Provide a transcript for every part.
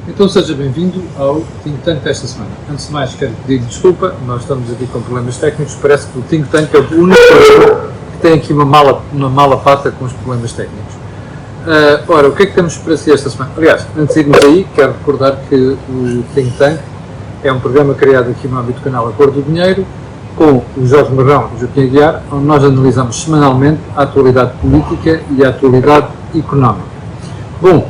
Então seja bem-vindo ao Think Tank desta semana. Antes de mais, quero pedir desculpa, nós estamos aqui com problemas técnicos, parece que o Think Tank é o único que tem aqui uma mala pata com os problemas técnicos. Ora, o que é que temos para si esta semana? Aliás, antes de irmos aí, quero recordar que o Think Tank é um programa criado aqui no âmbito do canal A Cor do Dinheiro, com o Jorge Marrão e o Joaquim Aguiar, onde nós analisamos semanalmente a atualidade política e a atualidade económica. Bom,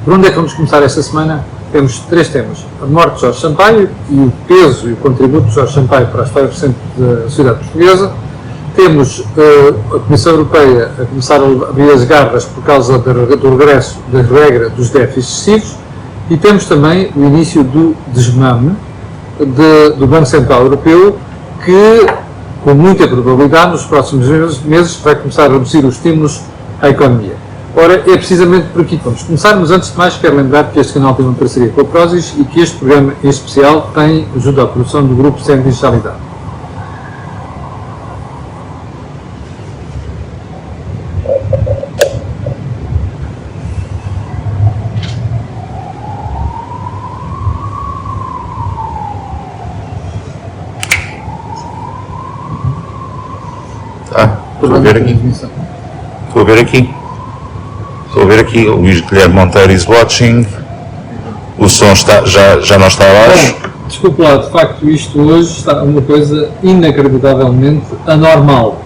por onde é que vamos começar esta semana? Temos três temas: a morte de Jorge Sampaio e o peso e o contributo de Jorge Sampaio para a história recente da sociedade portuguesa. Temos a Comissão Europeia a começar a abrir as garras por causa do regresso da regra dos déficits excessivos, e temos também o início do desmame do Banco Central Europeu, que, com muita probabilidade, nos próximos meses vai começar a reduzir os estímulos à economia. Ora, é precisamente por aqui que vamos começar, mas antes de mais quero lembrar que este canal tem uma parceria com a Prozis e que este programa em especial tem ajuda à produção do grupo Sem Digitalidade. Estou a ver aqui. Estou a ver aqui. O Luís Guilherme Monteiro is watching. O som já não está abaixo. Bom, desculpe lá, de facto isto hoje está uma coisa inacreditavelmente anormal.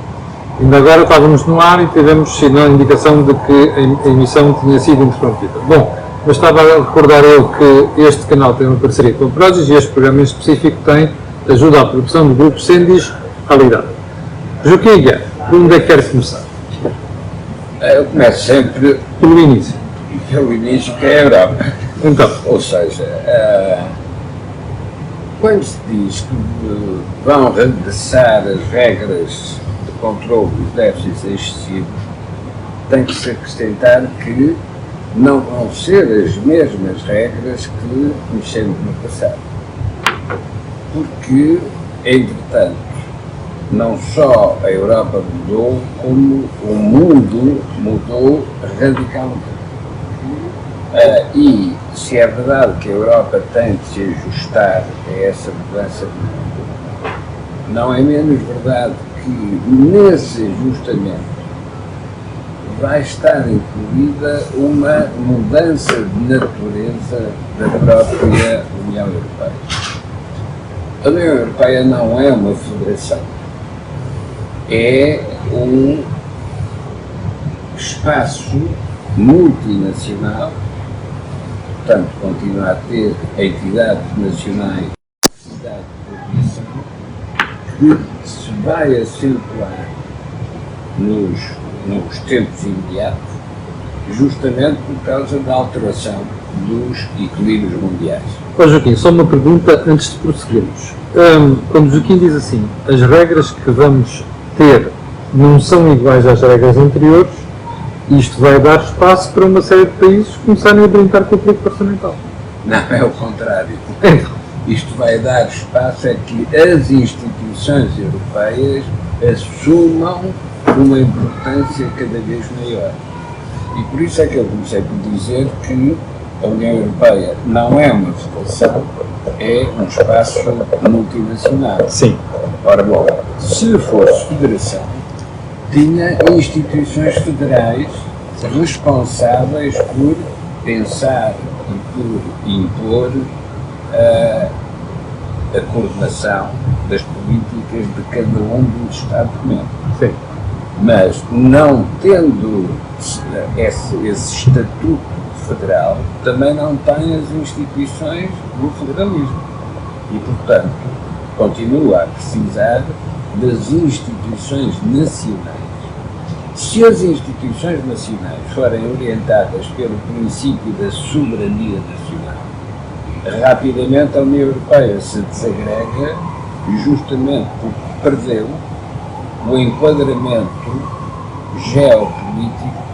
Ainda agora estávamos no ar e tivemos a indicação de que a emissão tinha sido interrompida. Bom, mas estava a recordar eu que este canal tem uma parceria com o Prozis e este programa em específico tem ajuda à produção do grupo Sem Digitalidade. Joaquim Aguiar, por onde é que quer começar? Eu começo sempre Pelo início. pelo início, que é a Europa. Então, Ou seja, quando se diz que vão regressar as regras de controle dos déficits excessivos, tem que se acrescentar que não vão ser as mesmas regras que conhecemos no passado. Porque, entretanto, não só a Europa mudou, como o mundo mudou radicalmente. E se é verdade que a Europa tem de se ajustar a essa mudança do mundo, não é menos verdade que nesse ajustamento vai estar incluída uma mudança de natureza da própria União Europeia. A União Europeia não é uma federação. É um espaço multinacional, portanto, continua a ter entidades nacionais, entidades de cooperação, que se vai acentuar nos tempos imediatos, justamente por causa da alteração dos equilíbrios mundiais. Joaquim, só uma pergunta antes de prosseguirmos. Quando o Joaquim diz assim, as regras que vamos ter não são iguais às regras anteriores, isto vai dar espaço para uma série de países começarem a brincar com o político orçamental. Não, é o contrário. Então, Isto vai dar espaço a que as instituições europeias assumam uma importância cada vez maior. E por isso é que eu comecei por dizer que a União Europeia não é uma federação, é um espaço multinacional. sim. Ora bom, se fosse federação, tinha instituições federais responsáveis por pensar e por impor a coordenação das políticas de cada um dos Estados-membros. Sim. Mas não tendo esse estatuto federal, também não tem as instituições do federalismo. E, portanto, continua a precisar das instituições nacionais. Se as instituições nacionais forem orientadas pelo princípio da soberania nacional, rapidamente a União Europeia se desagrega justamente porque perdeu o enquadramento geopolítico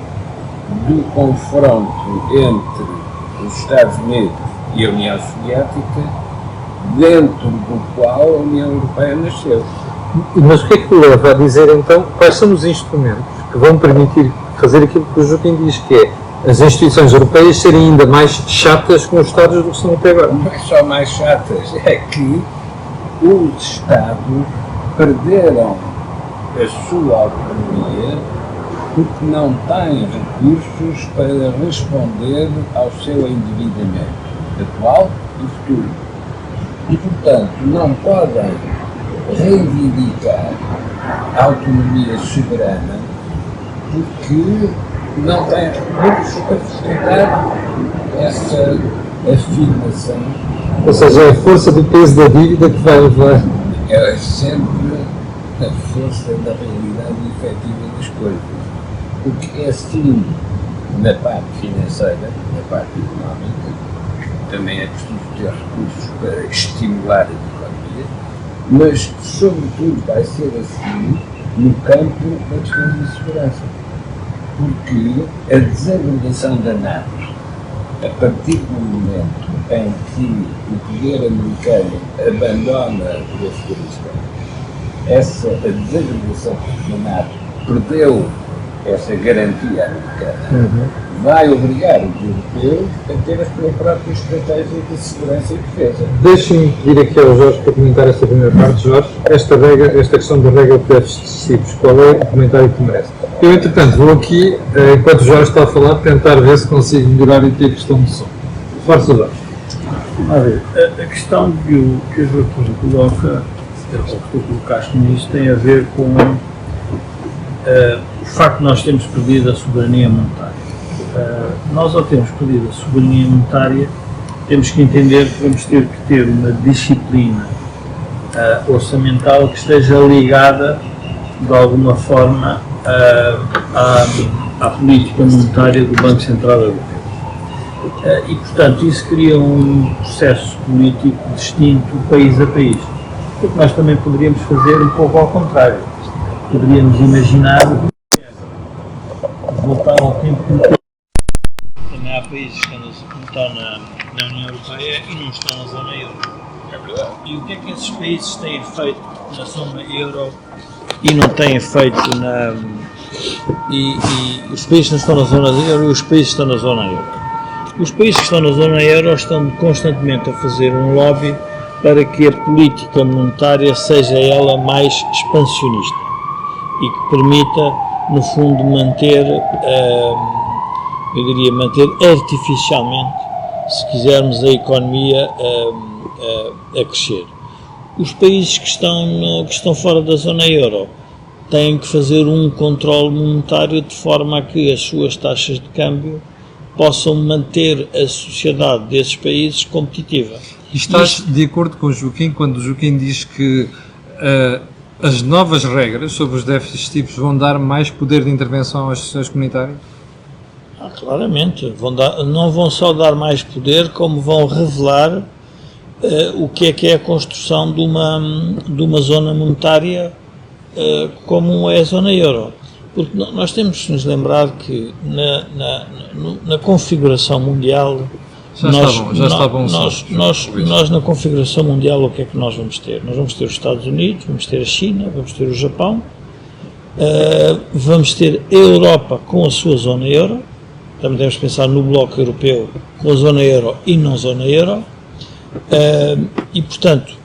do confronto entre os Estados Unidos e a União Soviética, dentro do qual a União Europeia nasceu. Mas o que é que o leva a dizer então quais são os instrumentos que vão permitir fazer aquilo que o Joaquim diz, que é as instituições europeias serem ainda mais chatas com os Estados do que são até agora. Não é só mais chatas, é que os Estados perderam a sua autonomia porque não têm recursos para responder ao seu endividamento atual e futuro. E, portanto, não podem reivindicar a autonomia soberana porque não têm recursos para sustentar essa afirmação. Ou seja, é a força do peso da dívida que vai levar. É sempre a força da realidade efetiva das coisas. Porque é assim, na parte financeira, na parte económica, também é preciso ter recursos para estimular a economia, mas, sobretudo, vai ser assim no campo da defesa e segurança. Porque a desagregação da NATO, a partir do momento em que o poder americano abandona o Afeganistão, essa desagregação da NATO perdeu essa garantia americana, vai obrigar os europeus a ter a sua própria estratégia de segurança e defesa. Deixem-me pedir aqui ao Jorge para comentar esta primeira parte. Jorge, esta questão da regra de déficit excessivos, qual é o comentário que merece? Eu, entretanto, vou aqui, enquanto o Jorge está a falar, tentar ver se consigo melhorar aqui a questão do som. Força, Jorge. A questão que o Joaquim coloca, ou que tu colocaste nisso, tem a ver com o facto de nós termos perdido a soberania monetária. Nós, ao termos perdido a soberania monetária, temos que entender que vamos ter que ter uma disciplina orçamental que esteja ligada, de alguma forma, à política monetária do Banco Central Europeu. E, portanto, isso cria um processo político distinto país a país. O que nós também poderíamos fazer um pouco ao contrário. Poderíamos imaginar voltar ao tempo que também há países que estão na União Europeia e não estão na zona euro. É verdade. E o que é que esses países têm feito na zona euro e não têm feito na... E os países que não estão na zona euro e os países que estão na zona euro. Os países que estão na zona euro estão constantemente a fazer um lobby para que a política monetária seja ela mais expansionista e que permita, no fundo, manter, eu diria, manter artificialmente, se quisermos, a economia a crescer. Os países que estão fora da zona euro têm que fazer um controle monetário de forma a que as suas taxas de câmbio possam manter a sociedade desses países competitiva. E estás de acordo com o Joaquim quando o Joaquim diz que as novas regras sobre os déficits excessivos vão dar mais poder de intervenção às instituições comunitárias? Claramente. Não vão só dar mais poder, como vão revelar o que é a construção de uma zona monetária como é a zona euro. Porque nós temos que nos lembrar que na configuração mundial, nós na configuração mundial o que é que nós vamos ter? Nós vamos ter os Estados Unidos, vamos ter a China, vamos ter o Japão, vamos ter a Europa com a sua zona euro, também temos que pensar no bloco europeu com a zona euro e não zona euro, e portanto,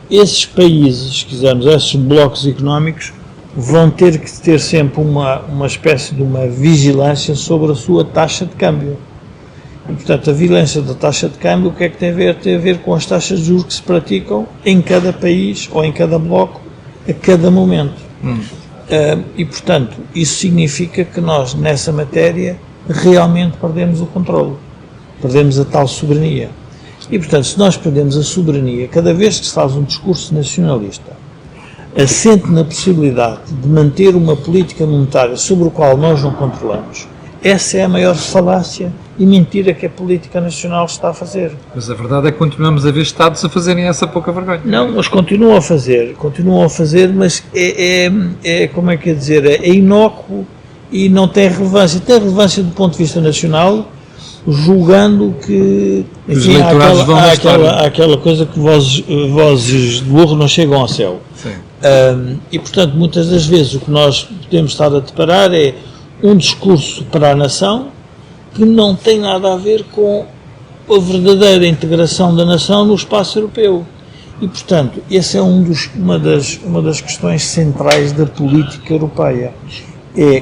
esses países, se quisermos, esses blocos económicos, vão ter que ter sempre uma espécie de uma vigilância sobre a sua taxa de câmbio. E, portanto, a vigilância da taxa de câmbio, o que é que tem a ver? Tem a ver com as taxas de juros que se praticam em cada país ou em cada bloco, a cada momento. E, portanto, isso significa que nós, nessa matéria, realmente perdemos o controle. Perdemos a tal soberania. E, portanto, se nós perdemos a soberania, cada vez que se faz um discurso nacionalista, assente na possibilidade de manter uma política monetária sobre o qual nós não controlamos, essa é a maior falácia e mentira que a política nacional está a fazer. Mas a verdade é que continuamos a ver Estados a fazerem essa pouca vergonha. Não, mas continuam a fazer, mas como é que é dizer, é inócuo e não tem relevância. Tem relevância do ponto de vista nacional, julgando que, enfim, há aquela coisa que vozes de burro não chegam ao céu. Sim. E, portanto, muitas das vezes o que nós podemos estar a deparar é um discurso para a nação que não tem nada a ver com a verdadeira integração da nação no espaço europeu. E, portanto, essa é uma das questões centrais da política europeia.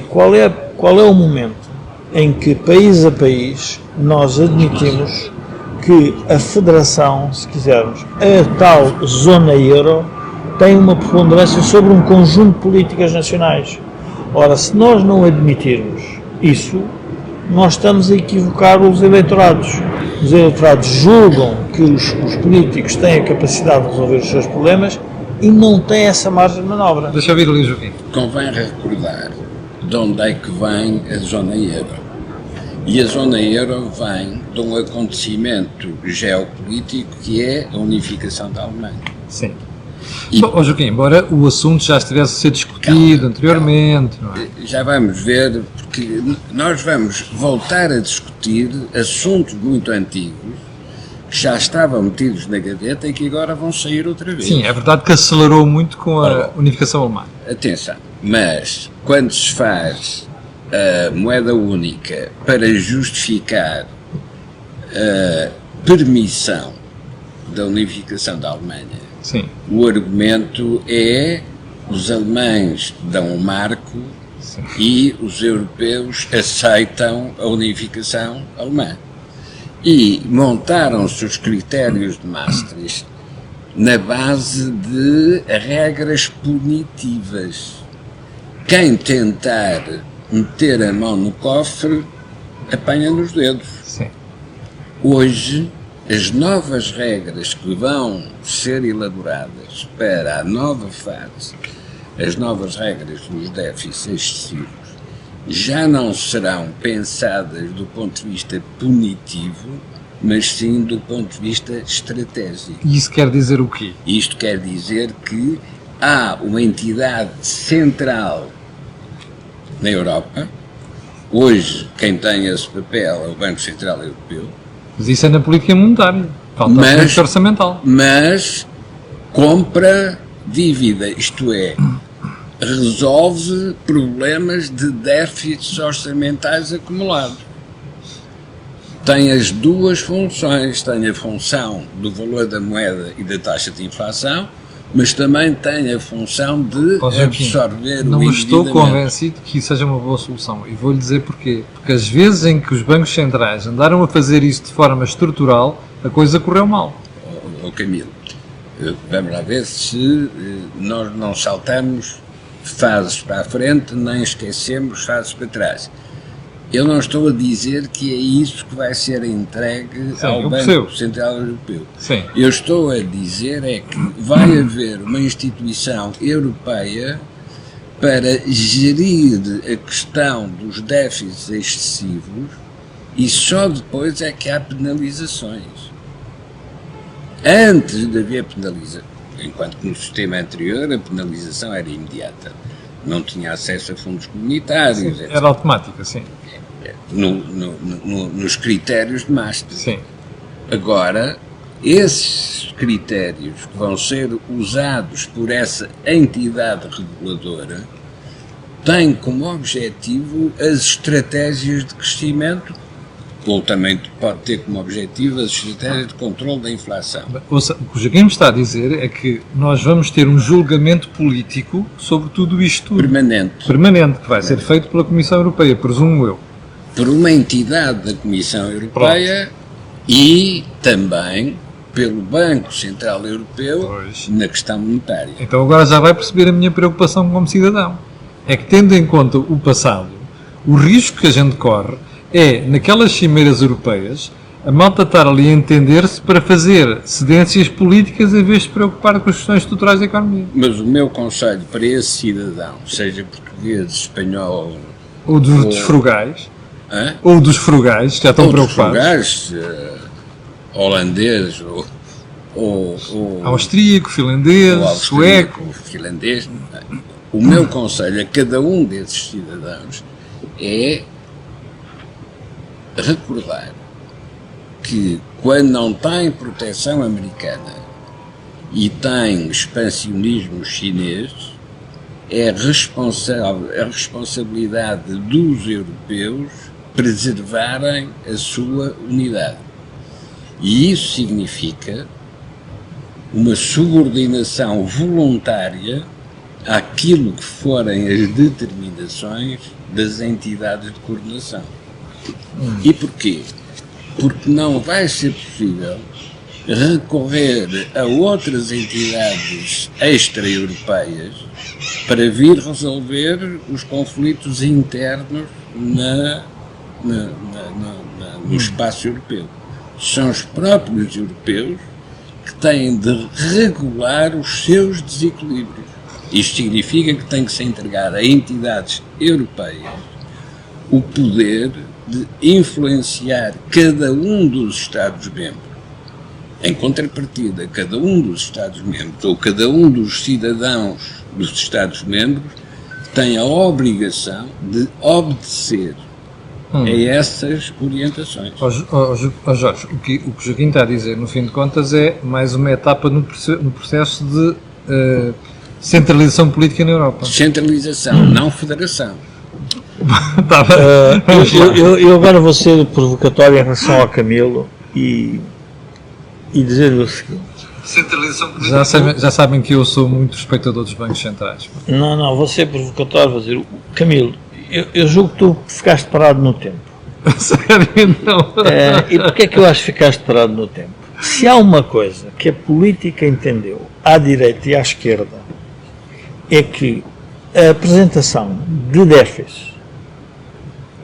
Qual é o momento em que, país a país, nós admitimos que a federação, se quisermos, a tal zona euro, tem uma preponderância sobre um conjunto de políticas nacionais. Ora, se nós não admitirmos isso, nós estamos a equivocar os eleitorados. Os eleitorados julgam que os políticos têm a capacidade de resolver os seus problemas e não têm essa margem de manobra. Deixa eu ouvir ali, Joaquim. Convém recordar de onde é que vem a zona euro. E a zona euro vem de um acontecimento geopolítico que é a unificação da Alemanha. Sim. Bom, Joaquim, embora o assunto já estivesse a ser discutido anteriormente, não é? Já vamos ver, porque nós vamos voltar a discutir assuntos muito antigos que já estavam metidos na gaveta e que agora vão sair outra vez. Sim, é verdade que acelerou muito com a unificação alemã. Atenção, mas quando se faz a moeda única para justificar a permissão da unificação da Alemanha, Sim. o argumento é os alemães dão um marco e os europeus aceitam a unificação alemã. E montaram-se os critérios de Maastricht na base de regras punitivas. Quem tentar meter a mão no cofre apanha nos dedos. Sim. Hoje, as novas regras que vão ser elaboradas para a nova fase, as novas regras dos déficits excessivos, já não serão pensadas do ponto de vista punitivo, mas sim do ponto de vista estratégico. E isso quer dizer o quê? Isto quer dizer que há uma entidade central na Europa. Hoje, quem tem esse papel é o Banco Central Europeu. Mas isso é na política monetária. Falta a política orçamental. Mas compra dívida, isto é, resolve problemas de déficits orçamentais acumulados. Tem as duas funções, tem a função do valor da moeda e da taxa de inflação, mas também tem a função de absorver o não estou endividamento. convencido que isso seja uma boa solução. E vou-lhe dizer porquê. Porque as vezes em que os bancos centrais andaram a fazer isso de forma estrutural, a coisa correu mal. Camilo, vamos lá ver se nós não saltamos fases para a frente, nem esquecemos fases para trás. Eu não estou a dizer que é isso que vai ser entregue ao Banco Central Europeu. Sim. Eu estou a dizer é que vai haver uma instituição europeia para gerir a questão dos déficits excessivos e só depois é que há penalizações. Antes de haver penalização, enquanto que no sistema anterior a penalização era imediata, não tinha acesso a fundos comunitários, Sim, era automática, sim. Nos critérios de Maastricht. Sim. Agora, esses critérios que vão ser usados por essa entidade reguladora têm como objetivo as estratégias de crescimento, ou também pode ter como objetivo as estratégias de controle da inflação. Ouça, o que o Joaquim está a dizer é que nós vamos ter um julgamento político sobre tudo isto Permanente, que vai ser feito pela Comissão Europeia, presumo eu. Por uma entidade da Comissão Europeia e também pelo Banco Central Europeu na questão monetária. Então agora já vai perceber a minha preocupação como cidadão. É que, tendo em conta o passado, o risco que a gente corre é, naquelas cimeiras europeias, a malta estar ali a entender-se para fazer cedências políticas em vez de se preocupar com as questões estruturais da economia. Mas o meu conselho para esse cidadão, seja português, espanhol... Ou dos frugais. Ou dos frugais, que já estão preocupados. Dos frugais, holandês, ou austríaco, finlandês, sueco. Finlandês. O meu conselho a cada um desses cidadãos é recordar que quando não tem proteção americana e tem expansionismo chinês, é a responsabilidade dos europeus preservarem a sua unidade. E isso significa uma subordinação voluntária àquilo que forem as determinações das entidades de coordenação. E porquê? Porque não vai ser possível recorrer a outras entidades extra-europeias para vir resolver os conflitos internos no espaço europeu. São os próprios europeus que têm de regular os seus desequilíbrios. Isto significa que tem que se entregar a entidades europeias o poder de influenciar cada um dos Estados-membros. Em contrapartida, cada um dos Estados-membros ou cada um dos cidadãos dos Estados-membros tem a obrigação de obedecer a essas orientações. Jorge, o que o Joaquim está a dizer, no fim de contas, é mais uma etapa no processo de centralização política na Europa. Centralização, não federação. Eu agora vou ser provocatório em relação ao Camilo e dizer-lhe o seguinte. Centralização política. Já sabem que eu sou muito respeitador dos bancos centrais. Não, vou ser provocatório, vou dizer, Camilo, eu julgo que tu ficaste parado no tempo. Sério, não. E porquê é que eu acho que ficaste parado no tempo? Se há uma coisa que a política entendeu à direita e à esquerda, é que a apresentação de déficit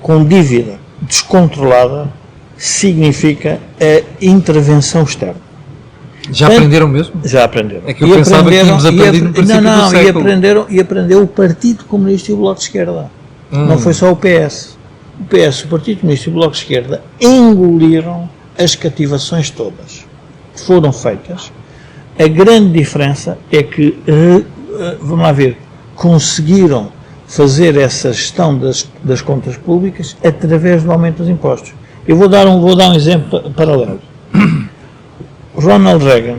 com dívida descontrolada significa a intervenção externa. Já aprenderam mesmo? Já aprenderam. É que eu pensava que tínhamos aprendido no princípio do século. E aprendeu o Partido Comunista e o Bloco de Esquerda. Não foi só o PS. O PS, o Partido Comunista e o Bloco de Esquerda engoliram as cativações todas que foram feitas. A grande diferença é que, vamos lá ver, conseguiram fazer essa gestão das contas públicas através do aumento dos impostos. Eu vou dar um exemplo paralelo. Ronald Reagan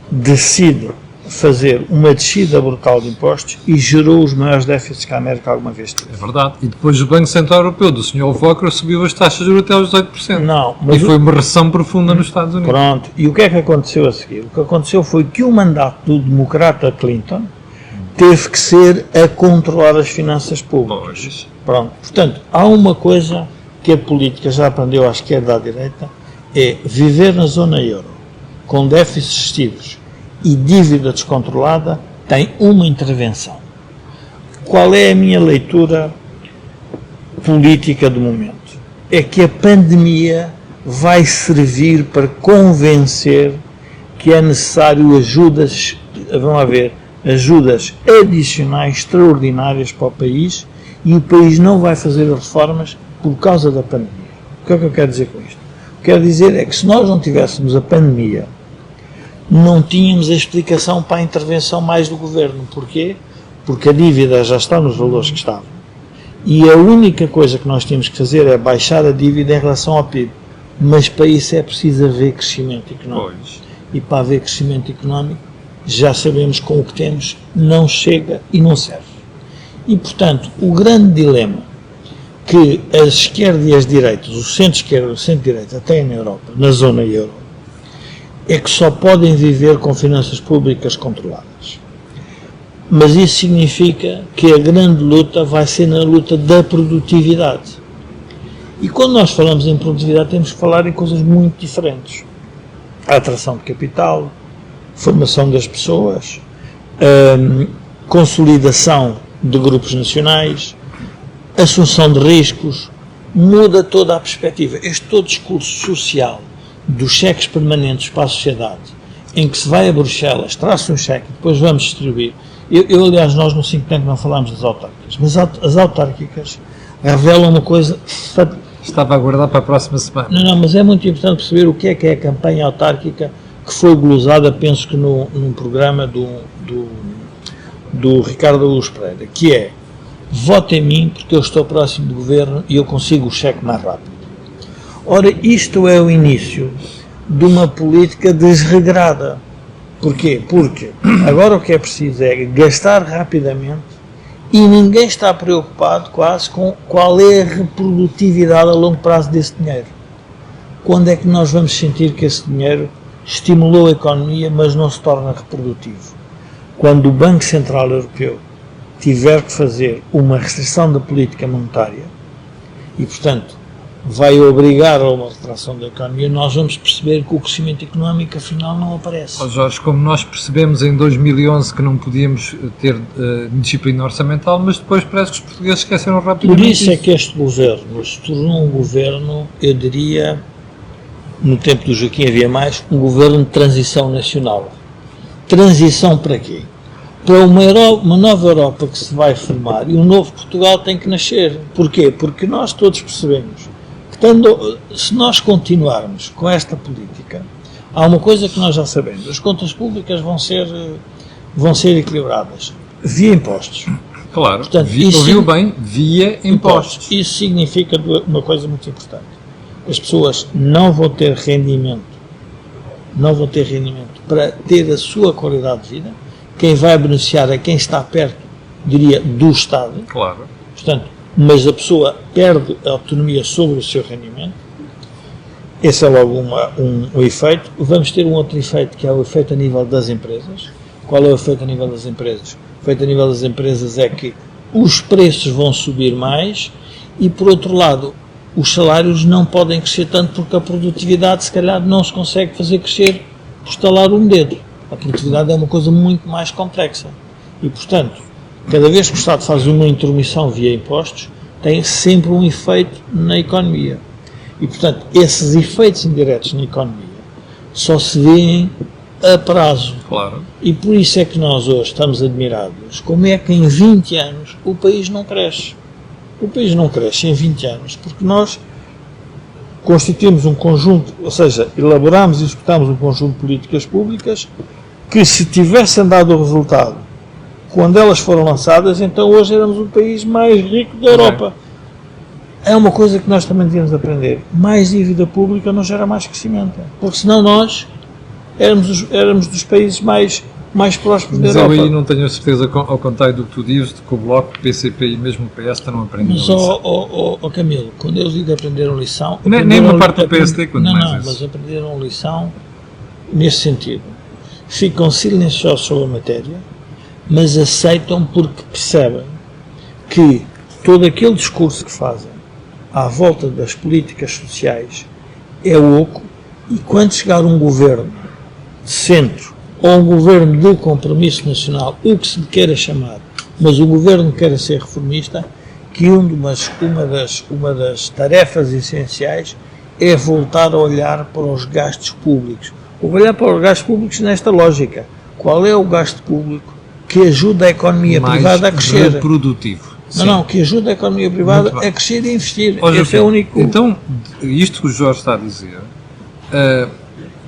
decide fazer uma descida brutal de impostos e gerou os maiores déficits que a América alguma vez teve. É verdade. E depois o Banco Central Europeu do Sr. Volcker subiu as taxas de juros até aos 18%. Não, e foi uma recessão profunda nos Estados Unidos. Pronto. E o que é que aconteceu a seguir? O que aconteceu foi que o mandato do democrata Clinton teve que ser a controlar as finanças públicas. Pronto. Portanto, há uma coisa que a política já aprendeu à esquerda e à direita, é viver na zona euro com déficits excessivos e dívida descontrolada tem uma intervenção. Qual é a minha leitura política do momento? É que a pandemia vai servir para convencer que é necessário ajudas, vão haver ajudas adicionais, extraordinárias para o país, e o país não vai fazer reformas por causa da pandemia. O que é que eu quero dizer com isto? O que quero dizer é que se nós não tivéssemos a pandemia, não tínhamos a explicação para a intervenção mais do governo. Porquê? Porque a dívida já está nos valores que estavam. E a única coisa que nós temos que fazer é baixar a dívida em relação ao PIB. Mas para isso é preciso haver crescimento económico. E para haver crescimento económico, já sabemos com o que temos, não chega e não serve. E, portanto, o grande dilema que a esquerda e as direitas, o centro-esquerda e o centro-direita têm na Europa, na zona euro, é que só podem viver com finanças públicas controladas. Mas isso significa que a grande luta vai ser na luta da produtividade. E quando nós falamos em produtividade, temos que falar em coisas muito diferentes. A atração de capital, formação das pessoas, consolidação de grupos nacionais, assunção de riscos, muda toda a perspectiva. Este todo discurso social dos cheques permanentes para a sociedade, em que se vai a Bruxelas, traz-se um cheque e depois vamos distribuir. Aliás, nós no think tank não falámos das autárquicas, mas as autárquicas revelam uma coisa... Estava a aguardar para a próxima semana. Não, mas é muito importante perceber o que é a campanha autárquica que foi glosada, penso que num programa do Ricardo Luz Pereira, que é: vote em mim porque eu estou próximo do governo e eu consigo o cheque mais rápido. Ora, isto é o início de uma política desregrada. Porquê? Porque agora o que é preciso é gastar rapidamente E ninguém está preocupado quase com qual é a reprodutividade a longo prazo desse dinheiro. Quando é que nós vamos sentir que esse dinheiro estimulou a economia, mas não se torna reprodutivo? Quando o Banco Central Europeu tiver que fazer uma restrição da política monetária e, portanto, vai obrigar a uma retração da economia, nós vamos perceber que o crescimento económico afinal não aparece. Oh Jorge, como nós percebemos em 2011 que não podíamos ter disciplina orçamental, mas depois parece que os portugueses esqueceram rapidamente. Por isso é que este governo se tornou um governo, eu diria, no tempo do Joaquim havia mais, um governo de transição nacional. Transição para quê? Para uma nova Europa que se vai formar, e um novo Portugal tem que nascer. Porquê? Porque nós todos percebemos que se nós continuarmos com esta política, há uma coisa que nós já sabemos: as contas públicas vão ser equilibradas via impostos. Claro, portanto, ouviu bem, via impostos. Isso significa uma coisa muito importante: as pessoas não vão ter rendimento para ter a sua qualidade de vida. Quem vai beneficiar é quem está perto, diria, do Estado. Claro. Portanto, mas a pessoa perde a autonomia sobre o seu rendimento. Esse é logo um efeito. Vamos ter um outro efeito, que é o efeito a nível das empresas. Qual é o efeito a nível das empresas? O efeito a nível das empresas é que os preços vão subir mais e, por outro lado, os salários não podem crescer tanto porque a produtividade, se calhar, não se consegue fazer crescer por estalar um dedo. A produtividade é uma coisa muito mais complexa. E, portanto, cada vez que o Estado faz uma intromissão via impostos, tem sempre um efeito na economia. E, portanto, esses efeitos indiretos na economia só se vêem a prazo. Claro. E por isso é que nós hoje estamos admirados. Como é que em 20 anos o país não cresce? O país não cresce em 20 anos porque nós constituímos um conjunto, ou seja, elaboramos e executamos um conjunto de políticas públicas que, se tivessem dado o resultado quando elas foram lançadas, então hoje éramos o país mais rico da Europa. É uma coisa que nós também devíamos aprender. Mais dívida pública não gera mais crescimento, porque senão nós éramos dos países mais próximos da Europa. Mas eu aí não tenho a certeza, ao contrário do que tu dizes, de que o Bloco, o PCP e mesmo o PS estão a aprender. Mas, Camilo, quando eu digo aprenderam lição... Nem uma parte do PSD, quando mais isso. Mas aprenderam lição nesse sentido. Ficam silenciosos sobre a matéria, mas aceitam porque percebem que todo aquele discurso que fazem à volta das políticas sociais é oco, e quando chegar um governo de centro ou um governo de compromisso nacional, o que se lhe queira chamar, mas o governo queira ser reformista, que uma das tarefas essenciais é voltar a olhar para os gastos públicos. Olhar para os gastos públicos nesta lógica. Qual é o gasto público que ajuda a economia privada a crescer? Reprodutivo. Não, que ajuda a economia privada a crescer e investir. Esse é o único... Então, isto que o Jorge está a dizer,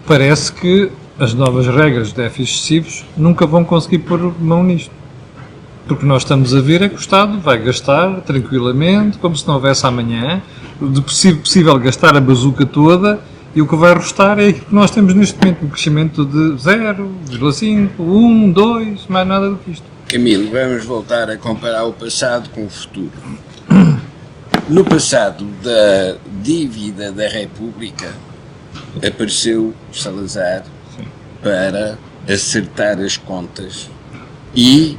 parece que as novas regras de déficits excessivos nunca vão conseguir pôr mão nisto. Porque nós estamos a ver é que o Estado vai gastar tranquilamente, como se não houvesse amanhã, de possível gastar a bazuca toda, e o que vai restar é que nós temos neste momento um crescimento de 0,5, 1, 2, mais nada do que isto. Camilo, vamos voltar a comparar o passado com o futuro. No passado da dívida da República, apareceu Salazar para acertar as contas e,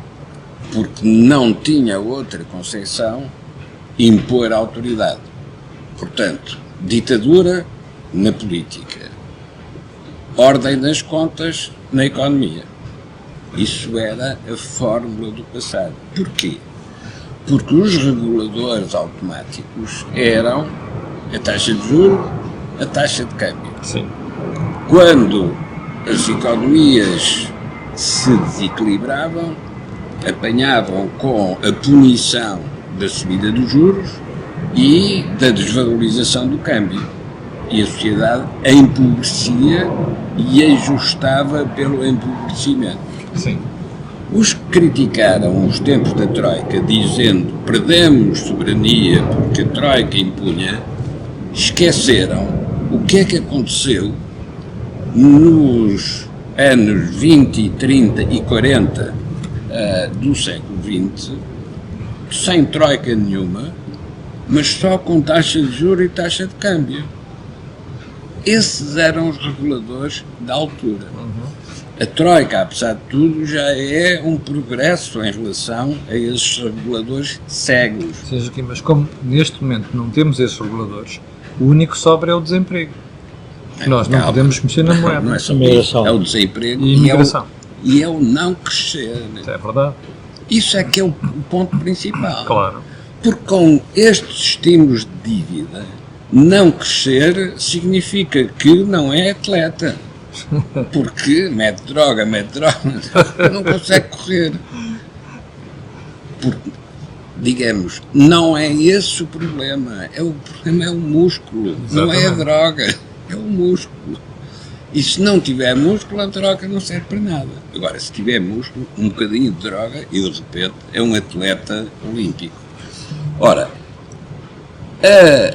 porque não tinha outra concepção, impor a autoridade. Portanto, ditadura na política, ordem das contas na economia. Isso era a fórmula do passado. Porquê? Porque os reguladores automáticos eram a taxa de juros, a taxa de câmbio. Sim. Quando as economias se desequilibravam, apanhavam com a punição da subida dos juros e da desvalorização do câmbio. E a sociedade empobrecia e ajustava pelo empobrecimento. Sim. Os que criticaram os tempos da Troika, dizendo perdemos soberania porque a Troika impunha, esqueceram o que é que aconteceu nos anos 20, 30 e 40 do século XX, sem troika nenhuma, mas só com taxa de juros e taxa de câmbio. Esses eram os reguladores da altura. A troika, apesar de tudo, já é um progresso em relação a esses reguladores cegos. Seja aqui, mas como neste momento não temos esses reguladores, o único que sobra é o desemprego. Nós não podemos mexer na moeda. Não é só isso, é o desemprego e imigração. E é o não crescer. Isso é verdade. Isso é que é o ponto principal. Claro. Porque com estes estímulos de dívida, não crescer significa que não é atleta. Porque mete droga, não consegue correr. Porque, digamos, não é esse o problema. O problema é o músculo, não é a droga, é o músculo. E se não tiver músculo, a droga não serve para nada. Agora, se tiver músculo, um bocadinho de droga e de repente é um atleta olímpico. Ora, a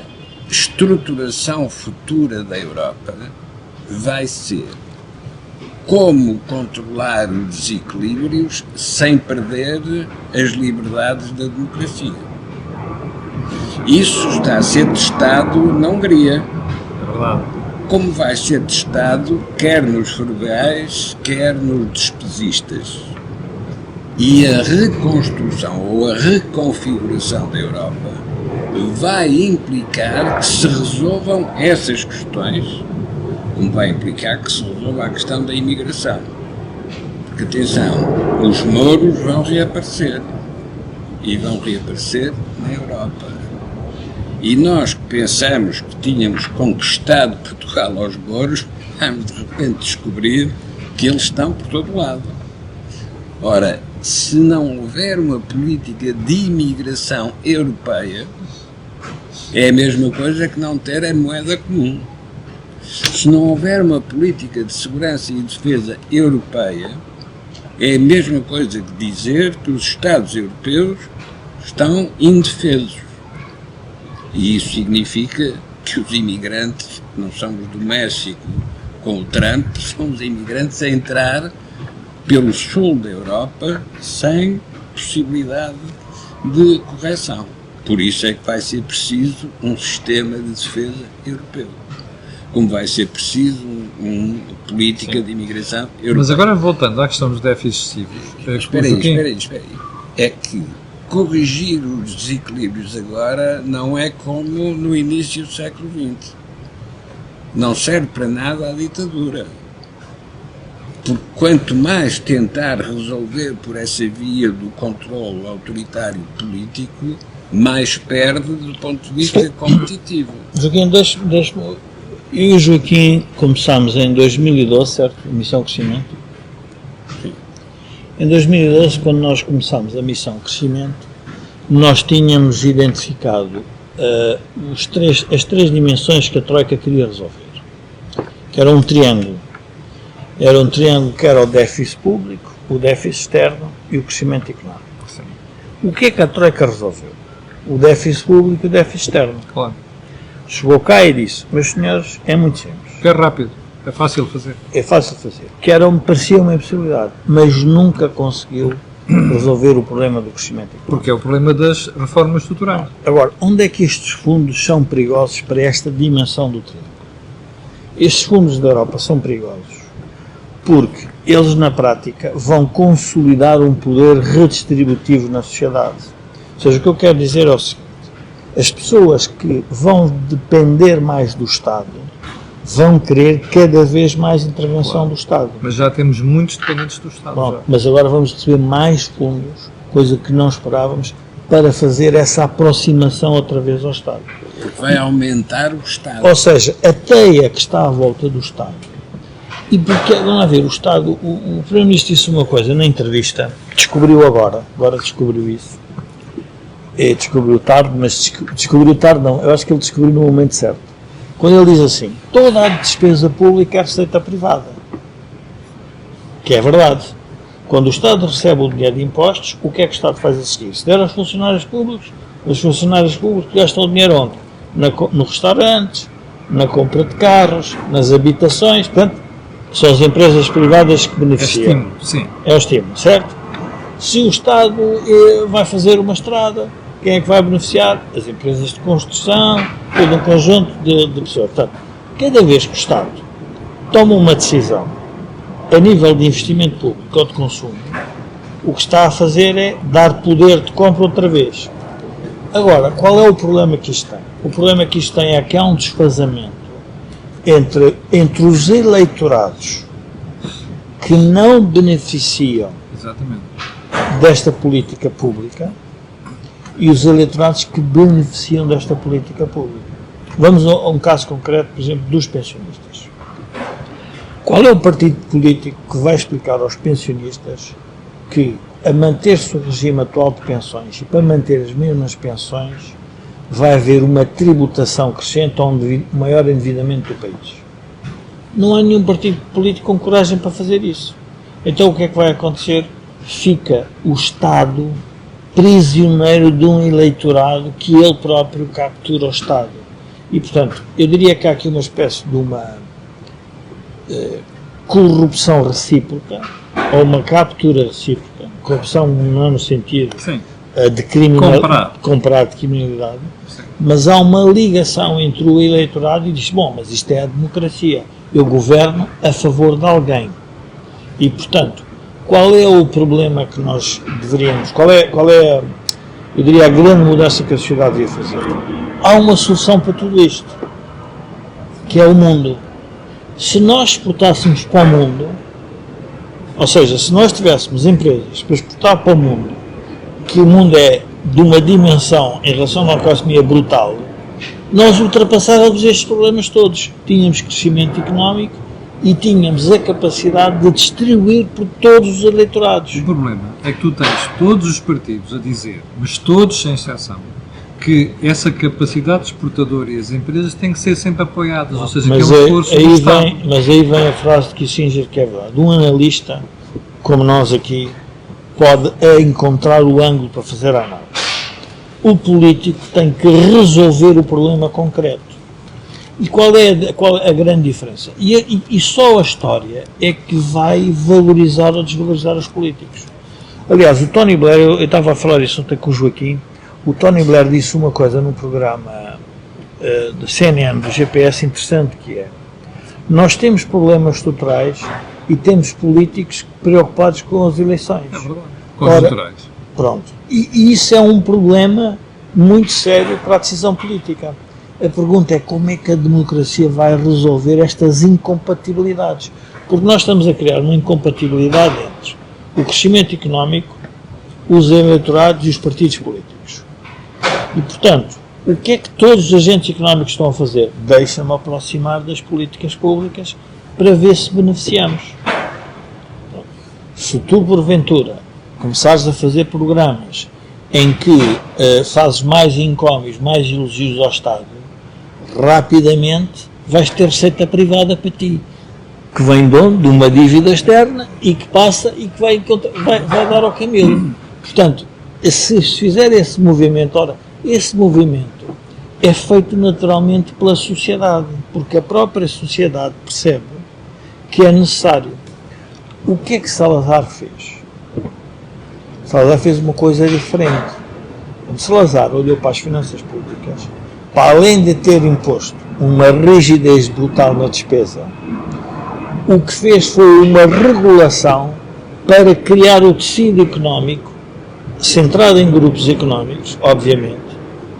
estruturação futura da Europa vai ser como controlar os desequilíbrios sem perder as liberdades da democracia. Isso está a ser testado na Hungria. É verdade. Como vai ser testado quer nos frugais, quer nos despesistas. E a reconstrução ou a reconfiguração da Europa vai implicar que se resolvam essas questões, como vai implicar que se resolva a questão da imigração. Porque, atenção, os mouros vão reaparecer. E vão reaparecer na Europa. E nós que pensamos que tínhamos conquistado Portugal aos mouros, vamos de repente descobrir que eles estão por todo lado. Ora, se não houver uma política de imigração europeia, é a mesma coisa que não ter a moeda comum. Se não houver uma política de segurança e defesa europeia, é a mesma coisa que dizer que os Estados europeus estão indefesos. E isso significa que os imigrantes, que não são os do México com o Trump, são os imigrantes a entrar pelo sul da Europa sem possibilidade de correção. Por isso é que vai ser preciso um sistema de defesa europeu. Como vai ser preciso uma política de imigração europeia. Mas agora voltando à questão dos déficits excessivos. Espera aí. É que corrigir os desequilíbrios agora não é como no início do século XX. Não serve para nada a ditadura. Porque quanto mais tentar resolver por essa via do controle autoritário político, mais perde do ponto de vista competitivo. Joaquim, deixa-me... Eu e o Joaquim começámos em 2012, certo? Missão Crescimento. Sim. Em 2012, quando nós começámos a Missão Crescimento, nós tínhamos identificado as três dimensões que a Troika queria resolver. Que era um triângulo. Era um triângulo que era o déficit público, o déficit externo e o crescimento económico. Sim. O que é que a Troika resolveu? O déficit público e o déficit externo. Claro. Chegou cá e disse, meus senhores, é muito simples. Que é rápido, é fácil de fazer. É fácil de fazer. Que parecia uma impossibilidade, mas nunca conseguiu resolver o problema do crescimento económico. Porque é o problema das reformas estruturais. Agora, onde é que estes fundos são perigosos para esta dimensão do triângulo? Estes fundos da Europa são perigosos porque eles, na prática, vão consolidar um poder redistributivo na sociedade. Ou seja, o que eu quero dizer é o seguinte: as pessoas que vão depender mais do Estado vão querer cada vez mais intervenção do Estado. Mas já temos muitos dependentes do Estado. Bom, mas agora vamos receber mais fundos, coisa que não esperávamos, para fazer essa aproximação outra vez ao Estado. Porque vai aumentar o Estado. Ou seja, a teia que está à volta do Estado. E porque, vamos lá ver, o Estado, o Primeiro-Ministro disse uma coisa na entrevista, descobriu agora descobriu isso. Descobriu tarde, mas descobriu tarde não, eu acho que ele descobriu no momento certo. Quando ele diz assim, toda a despesa pública é receita privada. Que é verdade. Quando o Estado recebe o dinheiro de impostos, o que é que o Estado faz a seguir? Se der aos funcionários públicos, os funcionários públicos gastam o dinheiro onde? No restaurantes, na compra de carros, nas habitações, portanto, são as empresas privadas que beneficiam. É estímulo, sim. É o estímulo, certo? Se o Estado vai fazer uma estrada, quem é que vai beneficiar? As empresas de construção, todo um conjunto de pessoas. Portanto, cada vez que o Estado toma uma decisão a nível de investimento público ou de consumo, o que está a fazer é dar poder de compra outra vez. Agora, qual é o problema que isto tem? O problema que isto tem é que há um desfazamento entre os eleitorados que não beneficiam Exatamente. desta política pública e os eleitorados que beneficiam desta política pública. Vamos a um caso concreto, por exemplo, dos pensionistas. Qual é o partido político que vai explicar aos pensionistas que, a manter-se o regime atual de pensões e para manter as mesmas pensões, vai haver uma tributação crescente ou um maior endividamento do país? Não há nenhum partido político com coragem para fazer isso. Então o que é que vai acontecer? Fica o Estado prisioneiro de um eleitorado que ele próprio captura o Estado. E, portanto, eu diria que há aqui uma espécie de uma corrupção recíproca, ou uma captura recíproca. Corrupção não no sentido de criminalidade, comprar de criminalidade, mas há uma ligação entre o eleitorado e diz, bom, mas isto é a democracia, eu governo a favor de alguém. E, portanto, qual é o problema que nós deveríamos, qual é eu diria, a grande mudança que a sociedade devia fazer? Há uma solução para tudo isto, que é o mundo. Se nós exportássemos para o mundo, ou seja, se nós tivéssemos empresas para exportar para o mundo, que o mundo é de uma dimensão em relação à economia brutal, nós ultrapassávamos estes problemas todos. Tínhamos crescimento económico e tínhamos a capacidade de distribuir por todos os eleitorados. O problema é que tu tens todos os partidos a dizer, mas todos sem exceção, que essa capacidade exportadora e as empresas têm que ser sempre apoiadas, ou seja, mas que é um esforço do Estado. Mas aí vem a frase de Kissinger que é verdade. Um analista, como nós aqui, pode encontrar o ângulo para fazer a análise. O político tem que resolver o problema concreto. E qual é a grande diferença? E só a história é que vai valorizar ou desvalorizar os políticos. Aliás, o Tony Blair, eu estava a falar isso ontem com o Joaquim, o Tony Blair disse uma coisa num programa da CNN, do GPS, interessante, que é: nós temos problemas estruturais e temos políticos preocupados com as eleições. É verdade. Conjunturais. Pronto. E isso é um problema muito sério para a decisão política. A pergunta é como é que a democracia vai resolver estas incompatibilidades. Porque nós estamos a criar uma incompatibilidade entre o crescimento económico, os eleitorados e os partidos políticos. E, portanto, o que é que todos os agentes económicos estão a fazer? Deixa-me aproximar das políticas públicas para ver se beneficiamos. Então, se tu, porventura, começares a fazer programas em que fazes mais encómios, mais elogios ao Estado, rapidamente vais ter receita privada para ti, que vem de uma dívida externa e que passa e que vai dar ao Camilo. Portanto, se fizer esse movimento, ora, esse movimento é feito naturalmente pela sociedade, porque a própria sociedade percebe que é necessário. O que é que Salazar fez? Salazar fez uma coisa diferente. Salazar olhou para as finanças públicas, para além de ter imposto uma rigidez brutal na despesa, o que fez foi uma regulação para criar o tecido económico, centrado em grupos económicos, obviamente,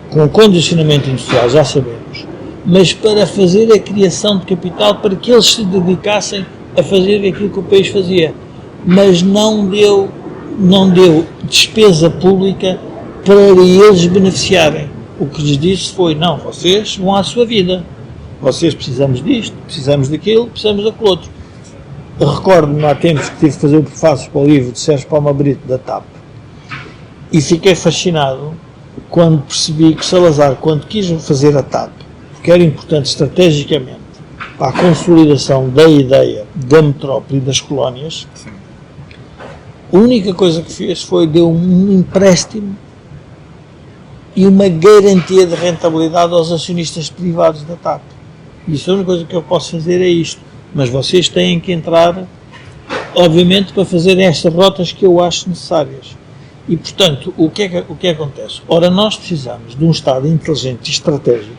com condicionamento industrial, já sabemos, mas para fazer a criação de capital para que eles se dedicassem a fazer aquilo que o país fazia. Mas não deu despesa pública para eles beneficiarem. O que lhes disse foi: não, vocês vão à sua vida, vocês precisamos disto, precisamos daquilo, precisamos daquilo outro. Recordo-me há tempos que tive que fazer o prefácio para o livro de Sérgio Palma Brito, da TAP, e fiquei fascinado quando percebi que Salazar, quando quis fazer a TAP, porque era importante estrategicamente para a consolidação da ideia da metrópole e das colónias, sim, a única coisa que fez foi deu um empréstimo e uma garantia de rentabilidade aos acionistas privados da TAP. Isso é a única coisa que eu posso fazer é isto. Mas vocês têm que entrar, obviamente, para fazer estas rotas que eu acho necessárias. E, portanto, o que acontece? Ora, nós precisamos de um Estado inteligente e estratégico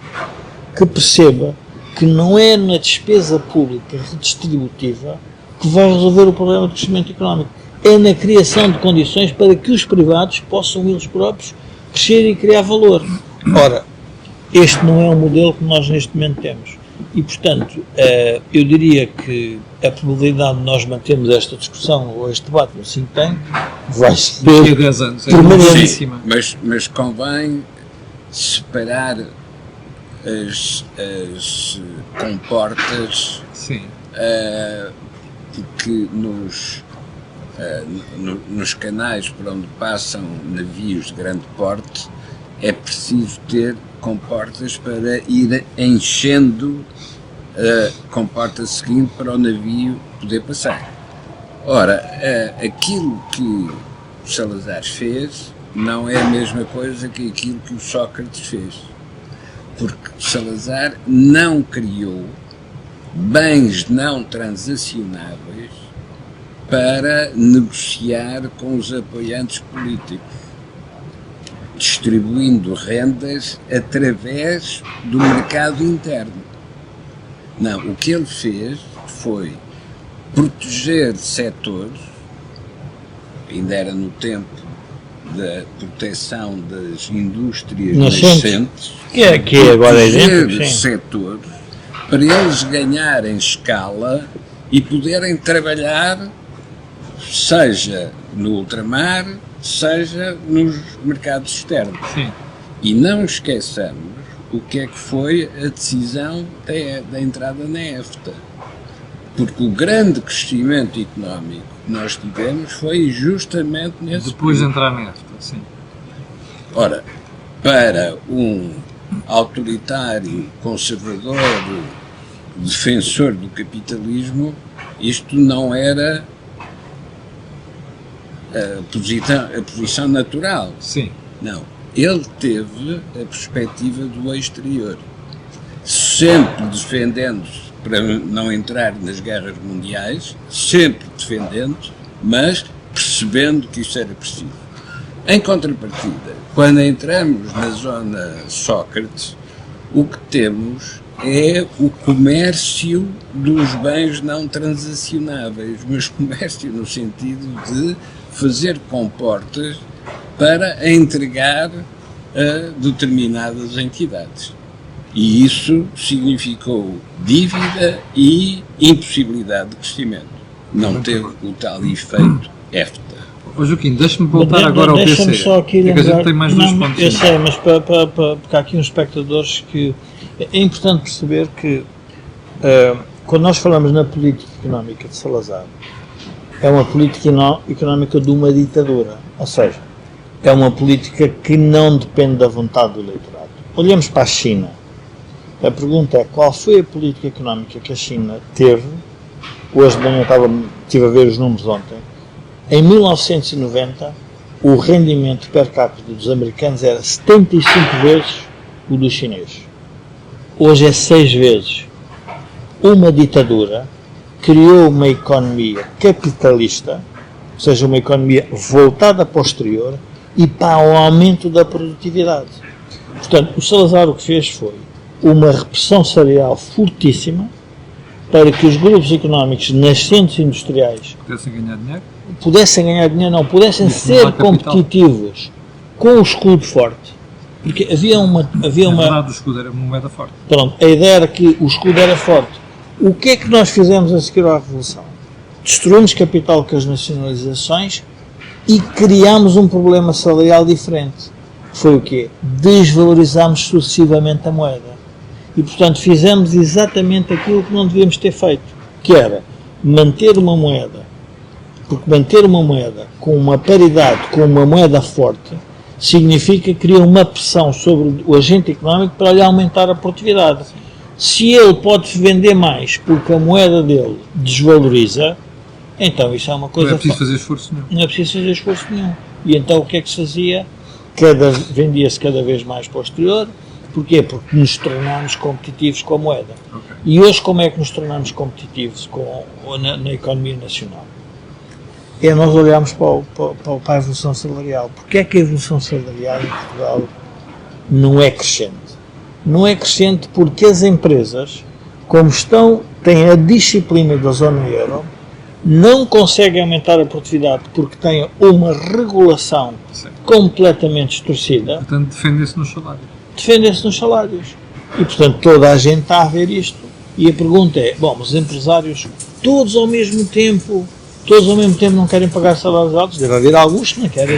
que perceba que não é na despesa pública redistributiva que vai resolver o problema do crescimento económico. É na criação de condições para que os privados possam eles próprios crescer e criar valor. Ora, este não é o modelo que nós neste momento temos. E, portanto, eu diria que a probabilidade de nós mantermos esta discussão ou este debate no think tank vai ser Daqui a 10 anos. É permanente. permanentíssima. Mas convém separar as comportas Sim. que nos canais por onde passam navios de grande porte é preciso ter comportas para ir enchendo a comporta seguinte para o navio poder passar. Ora, aquilo que o Salazar fez não é a mesma coisa que aquilo que o Sócrates fez, porque o Salazar não criou bens não transacionáveis para negociar com os apoiantes políticos, distribuindo rendas através do mercado interno. Não, o que ele fez foi proteger setores, ainda era no tempo da proteção das indústrias nascentes, que agora é proteger exemplo, sim. setores para eles ganharem escala e poderem trabalhar, seja no ultramar, seja nos mercados externos. Sim. E não esqueçamos o que é que foi a decisão da entrada na EFTA. Porque o grande crescimento económico que nós tivemos foi justamente nesse Depois de período. entrar na EFTA, sim. Ora, para um autoritário, conservador, defensor do capitalismo, isto não era a posição natural. Sim. Não. Ele teve a perspectiva do exterior, sempre defendendo-se para não entrar nas guerras mundiais, sempre defendendo, mas percebendo que isso era preciso. Em contrapartida, quando entramos na zona Sócrates, o que temos é o comércio dos bens não transacionáveis, mas comércio no sentido de fazer comportas para entregar a determinadas entidades. E isso significou dívida e impossibilidade de crescimento. Não teve o tal efeito EFTA. Ô Joaquim, deixa-me voltar agora ao Deixa-me PC. só aqui Porque a lembrar, gente tem mais dois não, pontos. eu sei, mas porque há aqui uns espectadores que é importante perceber que quando nós falamos na política económica de Salazar, é uma política económica de uma ditadura, ou seja, é uma política que não depende da vontade do eleitorado. Olhamos para a China. A pergunta é qual foi a política económica que a China teve. Hoje de manhã estive a ver os números ontem. Em 1990, o rendimento per capita dos americanos era 75 vezes o dos chineses. Hoje é 6 vezes. Uma ditadura criou uma economia capitalista, ou seja, uma economia voltada para o exterior e para o aumento da produtividade. Portanto, o Salazar o que fez foi uma repressão salarial fortíssima para que os grupos económicos nascentes industriais Pudessem ganhar dinheiro. pudessem ser capital. competitivos com o escudo forte. Porque havia uma Na verdade, o escudo era uma moeda forte. Pronto, a ideia era que o escudo era forte. O que é que nós fizemos a seguir à Revolução? Destruímos capital com as nacionalizações e criámos um problema salarial diferente. Foi o quê? Desvalorizámos sucessivamente a moeda. E, portanto, fizemos exatamente aquilo que não devíamos ter feito, que era manter uma moeda, porque manter uma moeda com uma paridade, com uma moeda forte, significa criar uma pressão sobre o agente económico para lhe aumentar a produtividade. Se ele pode vender mais porque a moeda dele desvaloriza, então isso é uma coisa... Não é preciso fazer esforço nenhum. Não é preciso fazer esforço nenhum. E então o que é que se fazia? Vendia-se cada vez mais para o exterior. Porquê? Porque nos tornámos competitivos com a moeda. Okay. E hoje como é que nos tornamos competitivos na economia nacional? é nós olharmos para a evolução salarial. Porque é que a evolução salarial em Portugal não é crescente? Não é crescente porque as empresas, como têm a disciplina da zona euro, não conseguem aumentar a produtividade porque têm uma regulação completamente distorcida. Portanto, defendem-se nos salários. Defendem-se nos salários. E, portanto, toda a gente está a ver isto. E a pergunta é, bom, mas os empresários, todos ao mesmo tempo não querem pagar salários altos? Deve haver alguns que não querem.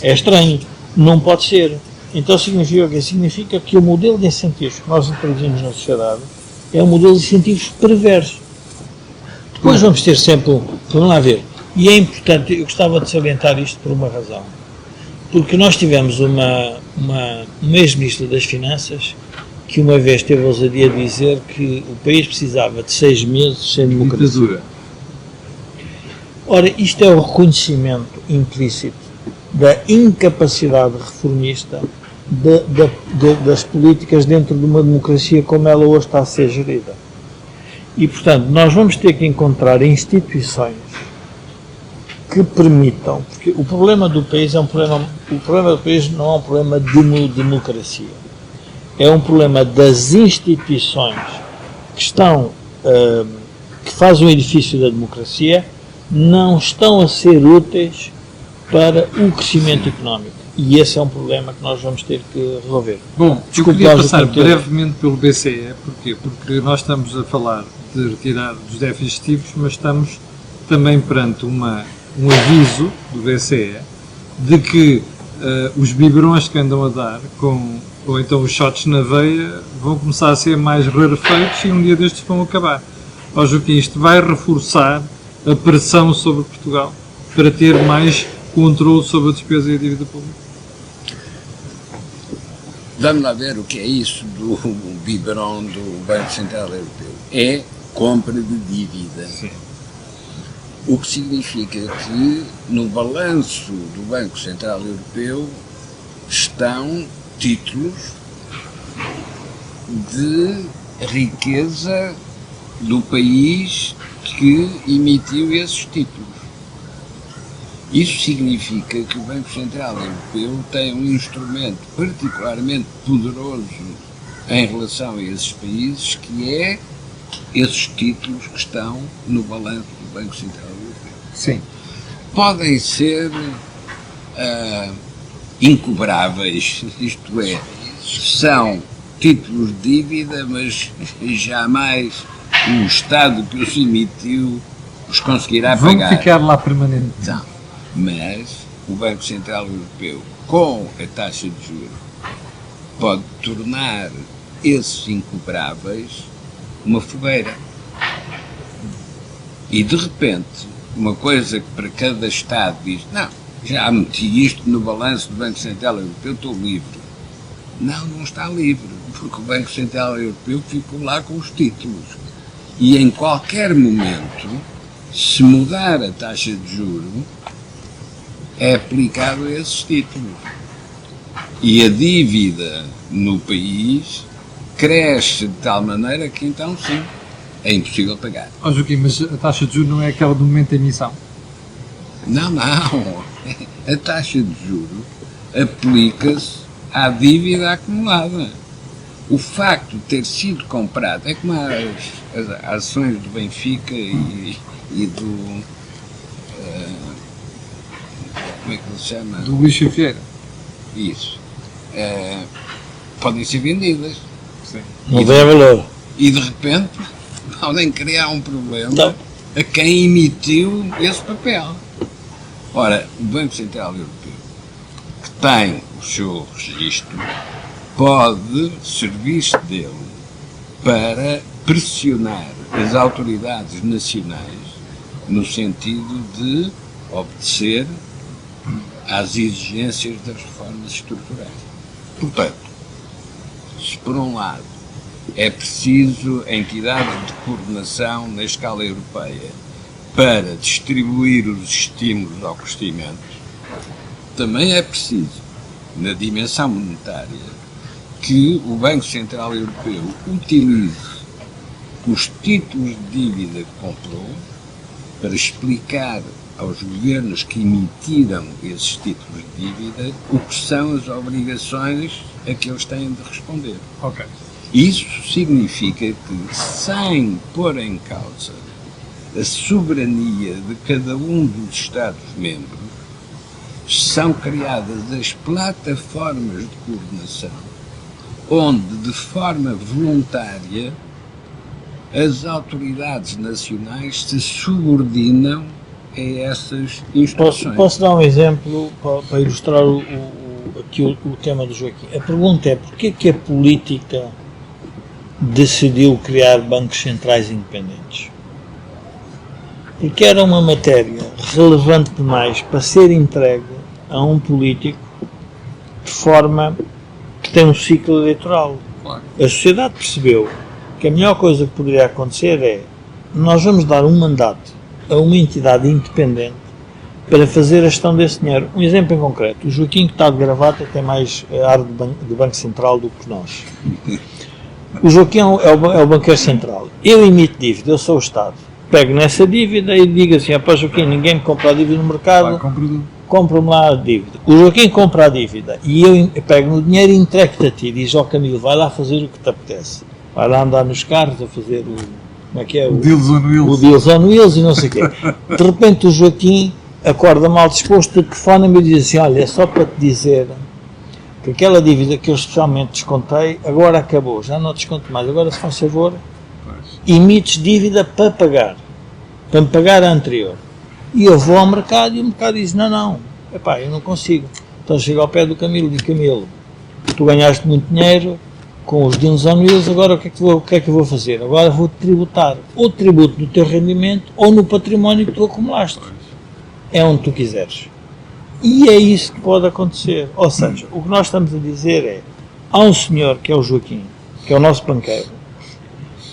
É estranho. Não pode ser. Então significa o quê? Significa que o modelo de incentivos que nós introduzimos na sociedade é um modelo de incentivos perverso. Depois vamos ter sempre vamos lá ver. E é importante, eu gostava de salientar isto por uma razão. Porque nós tivemos um ex-ministro das Finanças que uma vez teve a ousadia de dizer que o país precisava de 6 meses sem democracia. Ora, isto é o reconhecimento implícito da incapacidade reformista das políticas dentro de uma democracia como ela hoje está a ser gerida. E, portanto, nós vamos ter que encontrar instituições que permitam, porque o problema do país o problema do país não é um problema de democracia, é um problema das instituições que que fazem o edifício da democracia, não estão a ser úteis para o crescimento económico. E esse é um problema que nós vamos ter que resolver. Bom, eu queria passar brevemente pelo BCE. Porquê? Porque nós estamos a falar de retirar dos déficits ativos, mas estamos também perante um aviso do BCE de que os biberões que andam a dar, ou então os shots na veia, vão começar a ser mais rarefeitos e um dia destes vão acabar. Ó Joaquim, isto vai reforçar a pressão sobre Portugal para ter mais controle sobre a despesa e a dívida pública. Vamos lá ver o que é isso do biberon do Banco Central Europeu. É compra de dívida. Sim. O que significa que no balanço do Banco Central Europeu estão títulos de riqueza do país que emitiu esses títulos. Isso significa que o Banco Central Europeu tem um instrumento particularmente poderoso em relação a esses países, que é esses títulos que estão no balanço do Banco Central Europeu. Sim. Podem ser incobráveis, isto é, são títulos de dívida, mas jamais o Estado que os emitiu os conseguirá pagar. Vão ficar lá permanentemente. Não. Mas o Banco Central Europeu, com a taxa de juros, pode tornar esses incobráveis uma fogueira. E de repente, uma coisa que para cada Estado diz, não, já meti isto no balanço do Banco Central Europeu, estou livre. Não está livre, porque o Banco Central Europeu ficou lá com os títulos. E em qualquer momento, se mudar a taxa de juros, é aplicado a esses títulos. E a dívida no país cresce de tal maneira que então sim, é impossível pagar. Ó Joaquim, mas a taxa de juros não é aquela do momento da emissão? Não. A taxa de juros aplica-se à dívida acumulada. O facto de ter sido comprado, é como as ações do Benfica e do... como é que ele se chama? Do Luís Vieira. Isso. Podem ser vendidas. Sim. Não tem valor. E de repente podem criar um problema a quem emitiu esse papel. Ora, o Banco Central Europeu, que tem o seu registro, pode servir-se dele para pressionar as autoridades nacionais no sentido de obedecer às exigências das reformas estruturais. Portanto, se por um lado é preciso entidades de coordenação na escala europeia para distribuir os estímulos ao crescimento, também é preciso, na dimensão monetária, que o Banco Central Europeu utilize os títulos de dívida que comprou para explicar aos governos que emitiram esses títulos de dívida o que são as obrigações a que eles têm de responder. Ok. Isso significa que, sem pôr em causa a soberania de cada um dos Estados-membros, são criadas as plataformas de coordenação, onde, de forma voluntária, as autoridades nacionais se subordinam a essas instruções. Posso dar um exemplo para ilustrar aqui o tema do Joaquim? A pergunta é: porquê que a política decidiu criar bancos centrais independentes? Porque era uma matéria relevante demais para ser entregue a um político de forma que tem um ciclo eleitoral. Claro. A sociedade percebeu que a melhor coisa que poderia acontecer é: nós vamos dar um mandato a uma entidade independente para fazer a gestão desse dinheiro. Um exemplo em concreto: o Joaquim, que está de gravata, tem mais ar de Banco Central do que nós. O Joaquim é o banqueiro central. Eu emito dívida, eu sou o Estado. Pego nessa dívida e digo assim: pá, Joaquim, ninguém me compra a dívida no mercado, compra-me lá a dívida. O Joaquim compra a dívida e eu pego no dinheiro e entrego-te a ti. Diz: ó Camilo, vai lá fazer o que te apetece. Vai lá andar nos carros a fazer o... como é que é? O Deals on Wheels. O Deals on Wheels e não sei o quê. De repente o Joaquim acorda mal disposto, telefona-me e diz assim: olha, é só para te dizer que aquela dívida que eu especialmente descontei agora acabou, já não desconto mais, agora se faz favor, emites dívida para me pagar a anterior. E eu vou ao mercado e o mercado diz: não, epá, eu não consigo. Então chego ao pé do Camilo e digo: Camilo, tu ganhaste muito dinheiro com os Deals on Wheels, agora o que é que eu vou fazer? Agora vou-te tributar, ou tributo no teu rendimento ou no património que tu acumulaste. É onde tu quiseres. E é isso que pode acontecer. Ou seja, o que nós estamos a dizer é: há um senhor que é o Joaquim, que é o nosso banqueiro,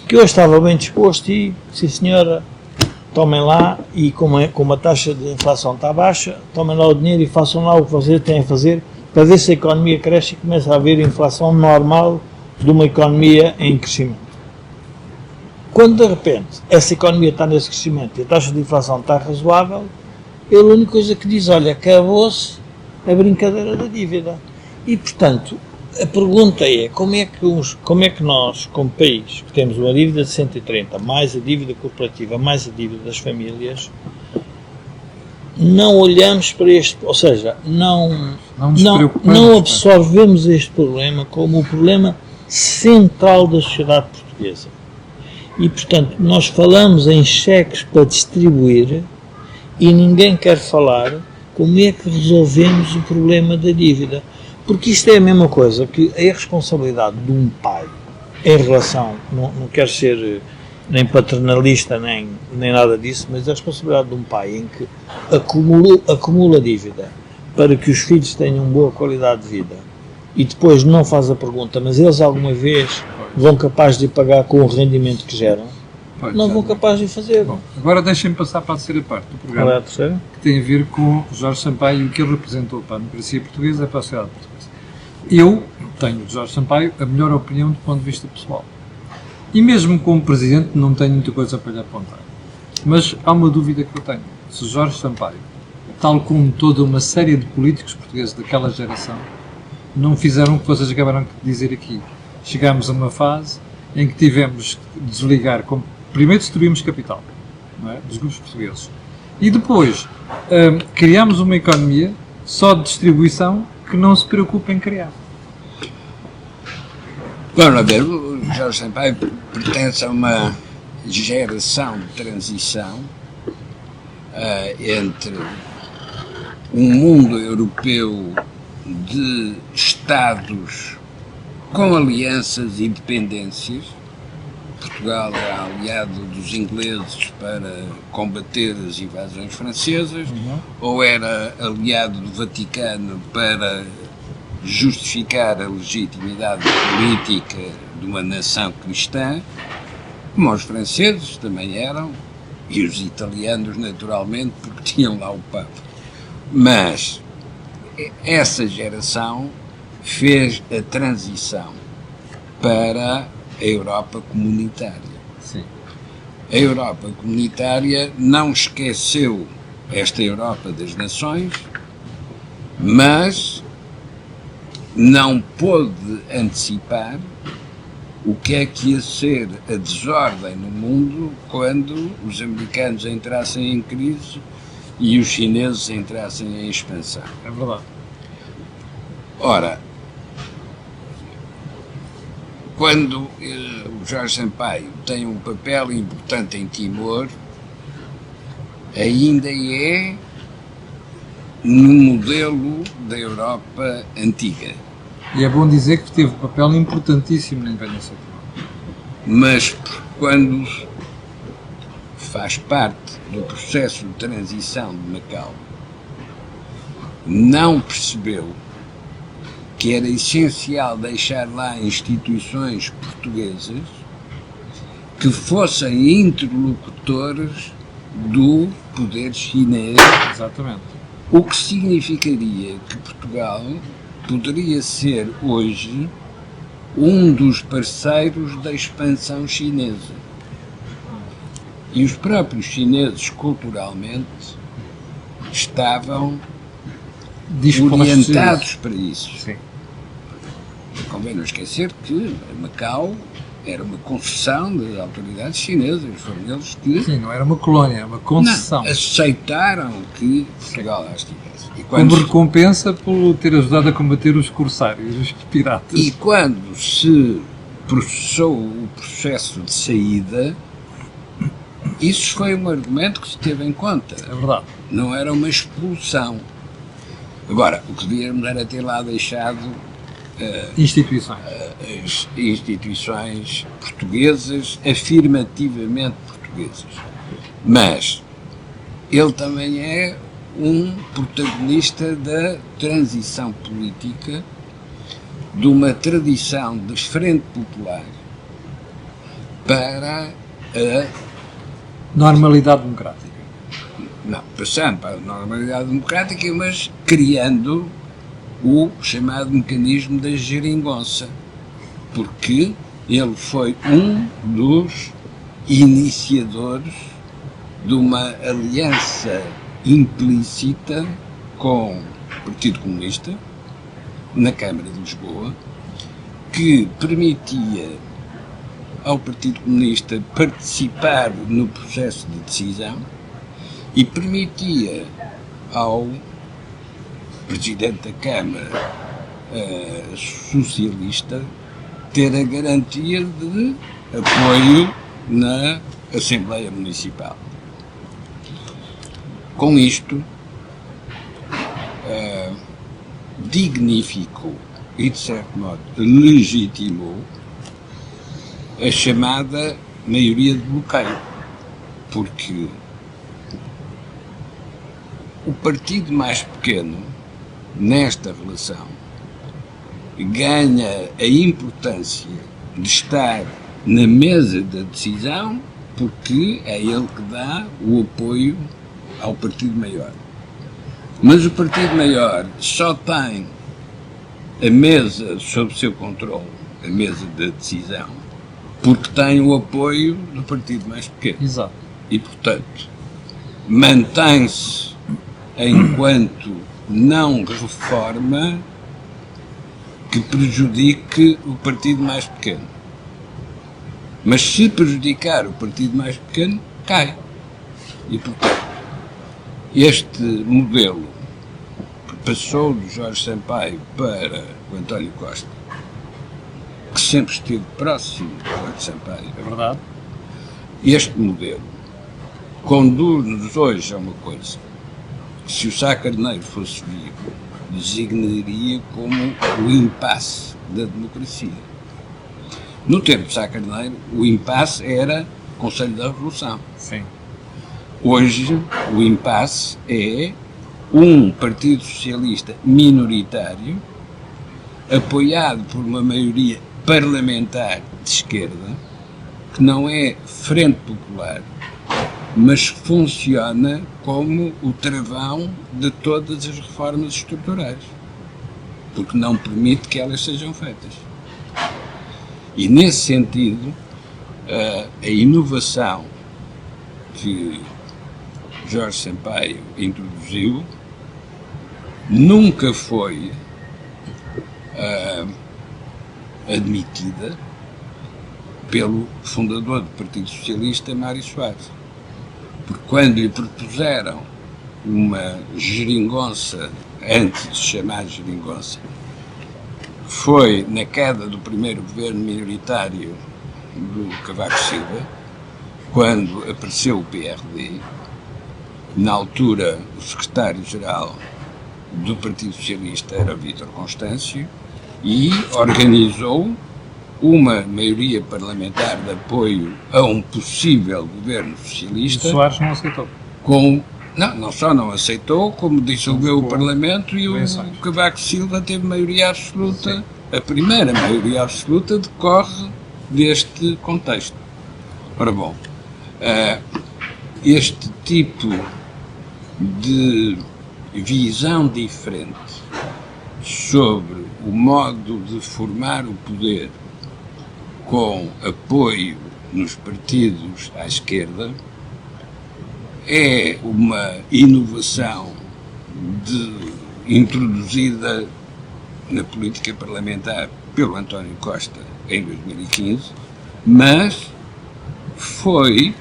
que hoje estava bem disposto e, sim senhora, tomem lá, e como a taxa de inflação está baixa, tomem lá o dinheiro e façam lá o que vocês têm a fazer para ver se a economia cresce e começa a haver inflação normal de uma economia em crescimento. Quando de repente essa economia está nesse crescimento e a taxa de inflação está razoável, ele a única coisa que diz: olha, acabou-se a brincadeira da dívida. E portanto, a pergunta é: como é que nós, como país, que temos uma dívida de 130, mais a dívida corporativa, mais a dívida das famílias, não olhamos para este, ou seja, não absorvemos este problema como o problema central da sociedade portuguesa. E, portanto, nós falamos em cheques para distribuir e ninguém quer falar como é que resolvemos o problema da dívida. Porque isto é a mesma coisa que a responsabilidade de um pai em relação, não quero ser nem paternalista nem nada disso, mas a responsabilidade de um pai em que acumula dívida para que os filhos tenham boa qualidade de vida e depois não faz a pergunta: mas eles alguma vez vão capaz de pagar com o rendimento que geram? Não vão capaz de fazer. Bom, agora deixem-me passar para a terceira parte do programa. Qual é a terceira? Que tem a ver com Jorge Sampaio e o que ele representou para a democracia portuguesa e para a sociedade portuguesa. Eu tenho de Jorge Sampaio a melhor opinião do ponto de vista pessoal. E mesmo como presidente não tenho muita coisa para lhe apontar. Mas há uma dúvida que eu tenho. Se Jorge Sampaio, tal como toda uma série de políticos portugueses daquela geração, não fizeram o que vocês acabaram de dizer aqui. Chegámos a uma fase em que tivemos que desligar, primeiro destruímos capital, não é? Dos grupos portugueses. E depois criámos uma economia só de distribuição que não se preocupa em criar. Vamos lá ver, o Jorge Sampaio pertence a uma geração de transição entre um mundo europeu de Estados com alianças e dependências. Portugal era aliado dos ingleses para combater as invasões francesas, ou era aliado do Vaticano para justificar a legitimidade política de uma nação cristã, como os franceses também eram, e os italianos naturalmente, porque tinham lá o Papa. Mas essa geração fez a transição para a Europa comunitária. Sim. A Europa comunitária não esqueceu esta Europa das nações, mas não pôde antecipar o que é que ia ser a desordem no mundo quando os americanos entrassem em crise e os chineses entrassem em expansão. É verdade. Ora, quando o Jorge Sampaio tem um papel importante em Timor, ainda é no modelo da Europa antiga. E é bom dizer que teve um papel importantíssimo na independência de Timor. Mas quando faz parte do processo de transição de Macau, não percebeu que era essencial deixar lá instituições portuguesas que fossem interlocutores do poder chinês, Exatamente. o que significaria que Portugal poderia ser hoje um dos parceiros da expansão chinesa. E os próprios chineses, culturalmente, estavam orientados para isso. Sim. Convém não esquecer que Macau era uma concessão das autoridades chinesas, foram eles que Sim, não era uma colónia, era uma concessão. não, aceitaram que Portugal lá estivesse. E Como recompensa por ter ajudado a combater os corsários, os piratas. E quando se processou o processo de saída, isso foi um argumento que se teve em conta. É verdade. Não era uma expulsão. Agora, o que devíamos era ter lá deixado Instituições. as instituições portuguesas, afirmativamente portuguesas. Mas ele também é um protagonista da transição política de uma tradição de frente popular para a Normalidade democrática. não, passando para a normalidade democrática, mas criando o chamado mecanismo da geringonça, porque ele foi um dos iniciadores de uma aliança implícita com o Partido Comunista na Câmara de Lisboa, que permitia ao Partido Comunista participar no processo de decisão e permitia ao Presidente da Câmara socialista ter a garantia de apoio na Assembleia Municipal. Com isto, dignificou e, de certo modo, legitimou a chamada maioria de bloqueio, porque o partido mais pequeno, nesta relação, ganha a importância de estar na mesa da decisão porque é ele que dá o apoio ao partido maior. Mas o partido maior só tem a mesa sob seu controle, a mesa da decisão, porque tem o apoio do partido mais pequeno. Exato. E, portanto, mantém-se enquanto não reforma que prejudique o partido mais pequeno. Mas se prejudicar o partido mais pequeno, cai. E, portanto, este modelo que passou do Jorge Sampaio para o António Costa, que sempre esteve próximo do Jorge Sampaio, É verdade. este modelo conduz-nos hoje a uma coisa que, se o Sá Carneiro fosse vivo, designaria como o impasse da democracia. No tempo de Sá Carneiro, o impasse era o Conselho da Revolução. Sim. Hoje, o impasse é um Partido Socialista minoritário, apoiado por uma maioria parlamentar de esquerda, que não é Frente Popular, mas funciona como o travão de todas as reformas estruturais, porque não permite que elas sejam feitas. E, nesse sentido, a inovação que Jorge Sampaio introduziu nunca foi admitida pelo fundador do Partido Socialista, Mário Soares. Porque quando lhe propuseram uma geringonça, antes de se chamar geringonça, foi na queda do primeiro governo minoritário do Cavaco Silva, quando apareceu o PRD, na altura o secretário-geral do Partido Socialista era Vítor Constâncio, e organizou uma maioria parlamentar de apoio a um possível governo socialista. O Soares não aceitou. Não só não aceitou, como dissolveu o Parlamento, e o Cavaco Silva teve maioria absoluta. Sim. A primeira maioria absoluta decorre deste contexto. Ora bom, este tipo de visão diferente sobre o modo de formar o poder com apoio nos partidos à esquerda é uma inovação introduzida na política parlamentar pelo António Costa em 2015, mas foi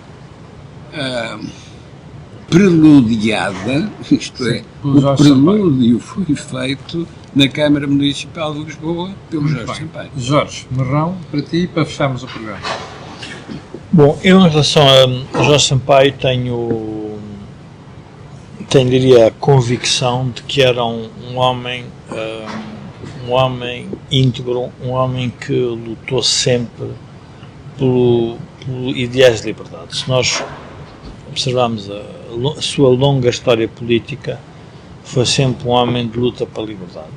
preludiada, isto é, o prelúdio foi feito na Câmara Municipal de Lisboa pelo Jorge Sampaio. Jorge, Marrão, para ti, para fecharmos o programa. Bom, eu em relação a Jorge Sampaio tenho, diria, a convicção de que era um homem íntegro, um homem que lutou sempre pelo ideais de liberdade. Se nós observarmos a sua longa história política, foi sempre um homem de luta pela liberdade.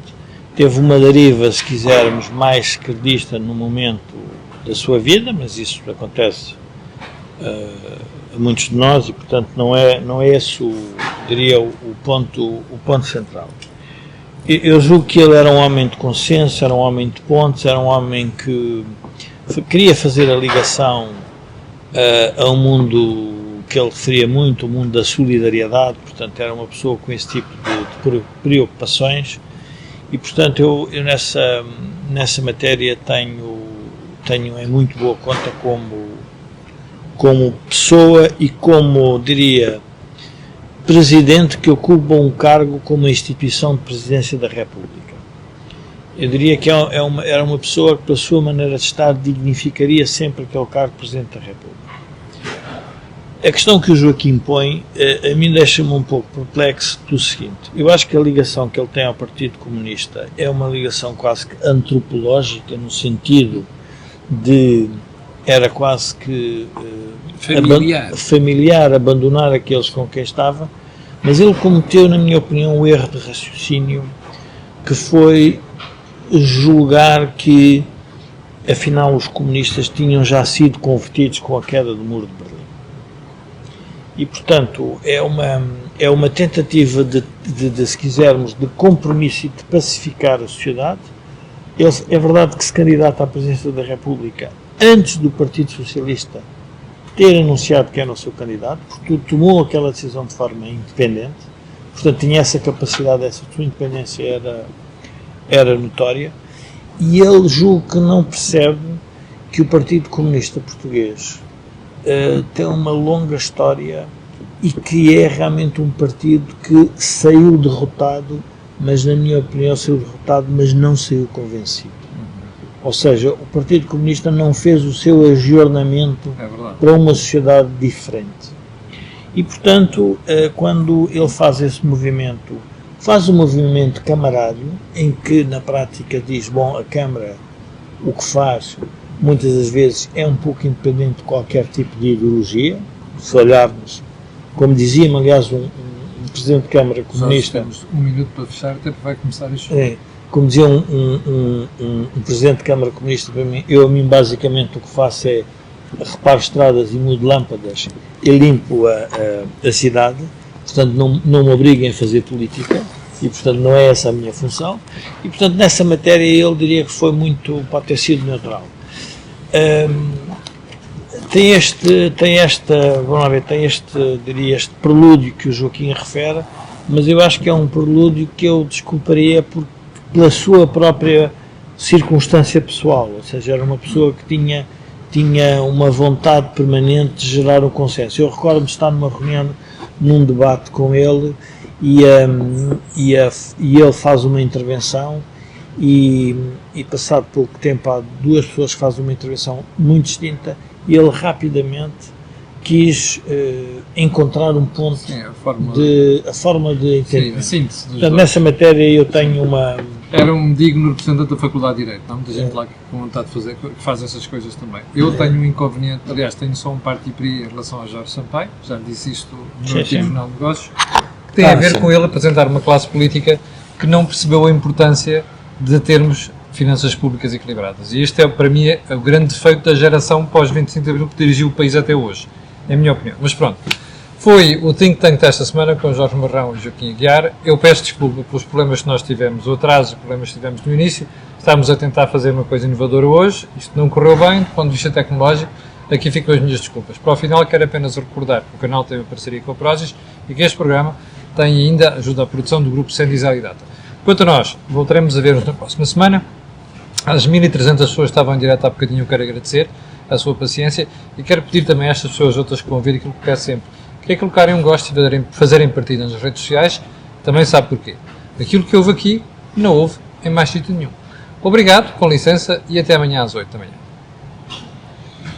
Teve uma deriva, se quisermos, mais esquerdista no momento da sua vida, mas isso acontece a muitos de nós e, portanto, não é esse, diria, o ponto central. Eu julgo que ele era um homem de consenso, era um homem de pontos, era um homem que queria fazer a ligação a um mundo que ele referia muito, o mundo da solidariedade, portanto era uma pessoa com esse tipo de preocupações e, portanto, eu nessa matéria tenho em muito boa conta como pessoa e como, diria, presidente que ocupa um cargo como a instituição de presidência da República. Eu diria que era uma pessoa que, pela sua maneira de estar, dignificaria sempre aquele cargo de Presidente da República. A questão que o Joaquim põe, a mim deixa-me um pouco perplexo do seguinte: eu acho que a ligação que ele tem ao Partido Comunista é uma ligação quase que antropológica, no sentido de era quase que familiar, abandonar aqueles com quem estava, mas ele cometeu, na minha opinião, um erro de raciocínio, que foi julgar que, afinal, os comunistas tinham já sido convertidos com a queda do Muro de Berlim. E, portanto, é uma tentativa de, se quisermos, de compromisso e de pacificar a sociedade. Ele, é verdade que se candidata à presidência da República antes do Partido Socialista ter anunciado que era o seu candidato, porque tomou aquela decisão de forma independente, portanto tinha essa capacidade, essa sua independência era notória, e ele julgo que não percebe que o Partido Comunista Português tem uma longa história e que é realmente um partido que saiu derrotado, mas na minha opinião saiu derrotado, mas não saiu convencido. Ou seja, o Partido Comunista não fez o seu agiornamento para uma sociedade diferente. E, portanto, quando ele faz esse movimento, faz um movimento camarário, em que, na prática, diz, bom, a Câmara, o que faz, muitas das vezes, é um pouco independente de qualquer tipo de ideologia. Se olharmos, como dizia-me, aliás, um Presidente de Câmara Comunista... Nós temos um minuto para fechar, até porque vai começar isto. Como dizia um Presidente de Câmara Comunista para mim, a mim basicamente o que faço é reparo estradas e mudo lâmpadas e limpo a cidade, portanto não me obriguem a fazer política e, portanto, não é essa a minha função e, portanto, nessa matéria ele diria que foi muito, pode ter sido neutral. tem este, vamos lá ver, diria, este prelúdio que o Joaquim refere, mas eu acho que é um prelúdio que eu desculparia pela sua própria circunstância pessoal, ou seja, era uma pessoa que tinha uma vontade permanente de gerar o consenso. Eu recordo-me de estar numa reunião, num debate com ele, e ele faz uma intervenção e passado pouco tempo há duas pessoas que fazem uma intervenção muito distinta e ele rapidamente quis encontrar um ponto, sim, a forma de entender. Sim, a síntese dos Portanto, dois. nessa matéria eu tenho uma... Era um digno representante da Faculdade de Direito. Há muita gente lá que com vontade de fazer, que faz essas coisas também. Eu tenho um inconveniente, aliás, tenho só um parti-pris em relação a Jorge Sampaio, já disse isto no artigo Jornal de Negócios, que tem a ver com ele apresentar uma classe política que não percebeu a importância de termos finanças públicas equilibradas. E este é, para mim, o grande defeito da geração pós-25 de Abril que dirigiu o país até hoje. É a minha opinião. Mas pronto. Foi o Think Tank desta semana com Jorge Marrão e Joaquim Aguiar. Eu peço desculpa pelos problemas que nós tivemos, o atraso, os problemas que tivemos no início. Estamos a tentar fazer uma coisa inovadora hoje. Isto não correu bem, do ponto de vista tecnológico. Aqui ficam as minhas desculpas. Para o final, quero apenas recordar que o canal tem uma parceria com a Prozis e que este programa tem ainda ajuda à produção do grupo Sendizal e Data. Quanto a nós, voltaremos a ver-nos na próxima semana. Às 1.300 pessoas estavam em direto há bocadinho, eu quero agradecer a sua paciência e quero pedir também a estas pessoas outras que vão ver aquilo que quero sempre, que é colocarem um gosto e fazerem partida nas redes sociais. Também sabe porquê. Aquilo que houve aqui, não houve em mais sítio nenhum. Obrigado, com licença, e até amanhã às 8 da manhã.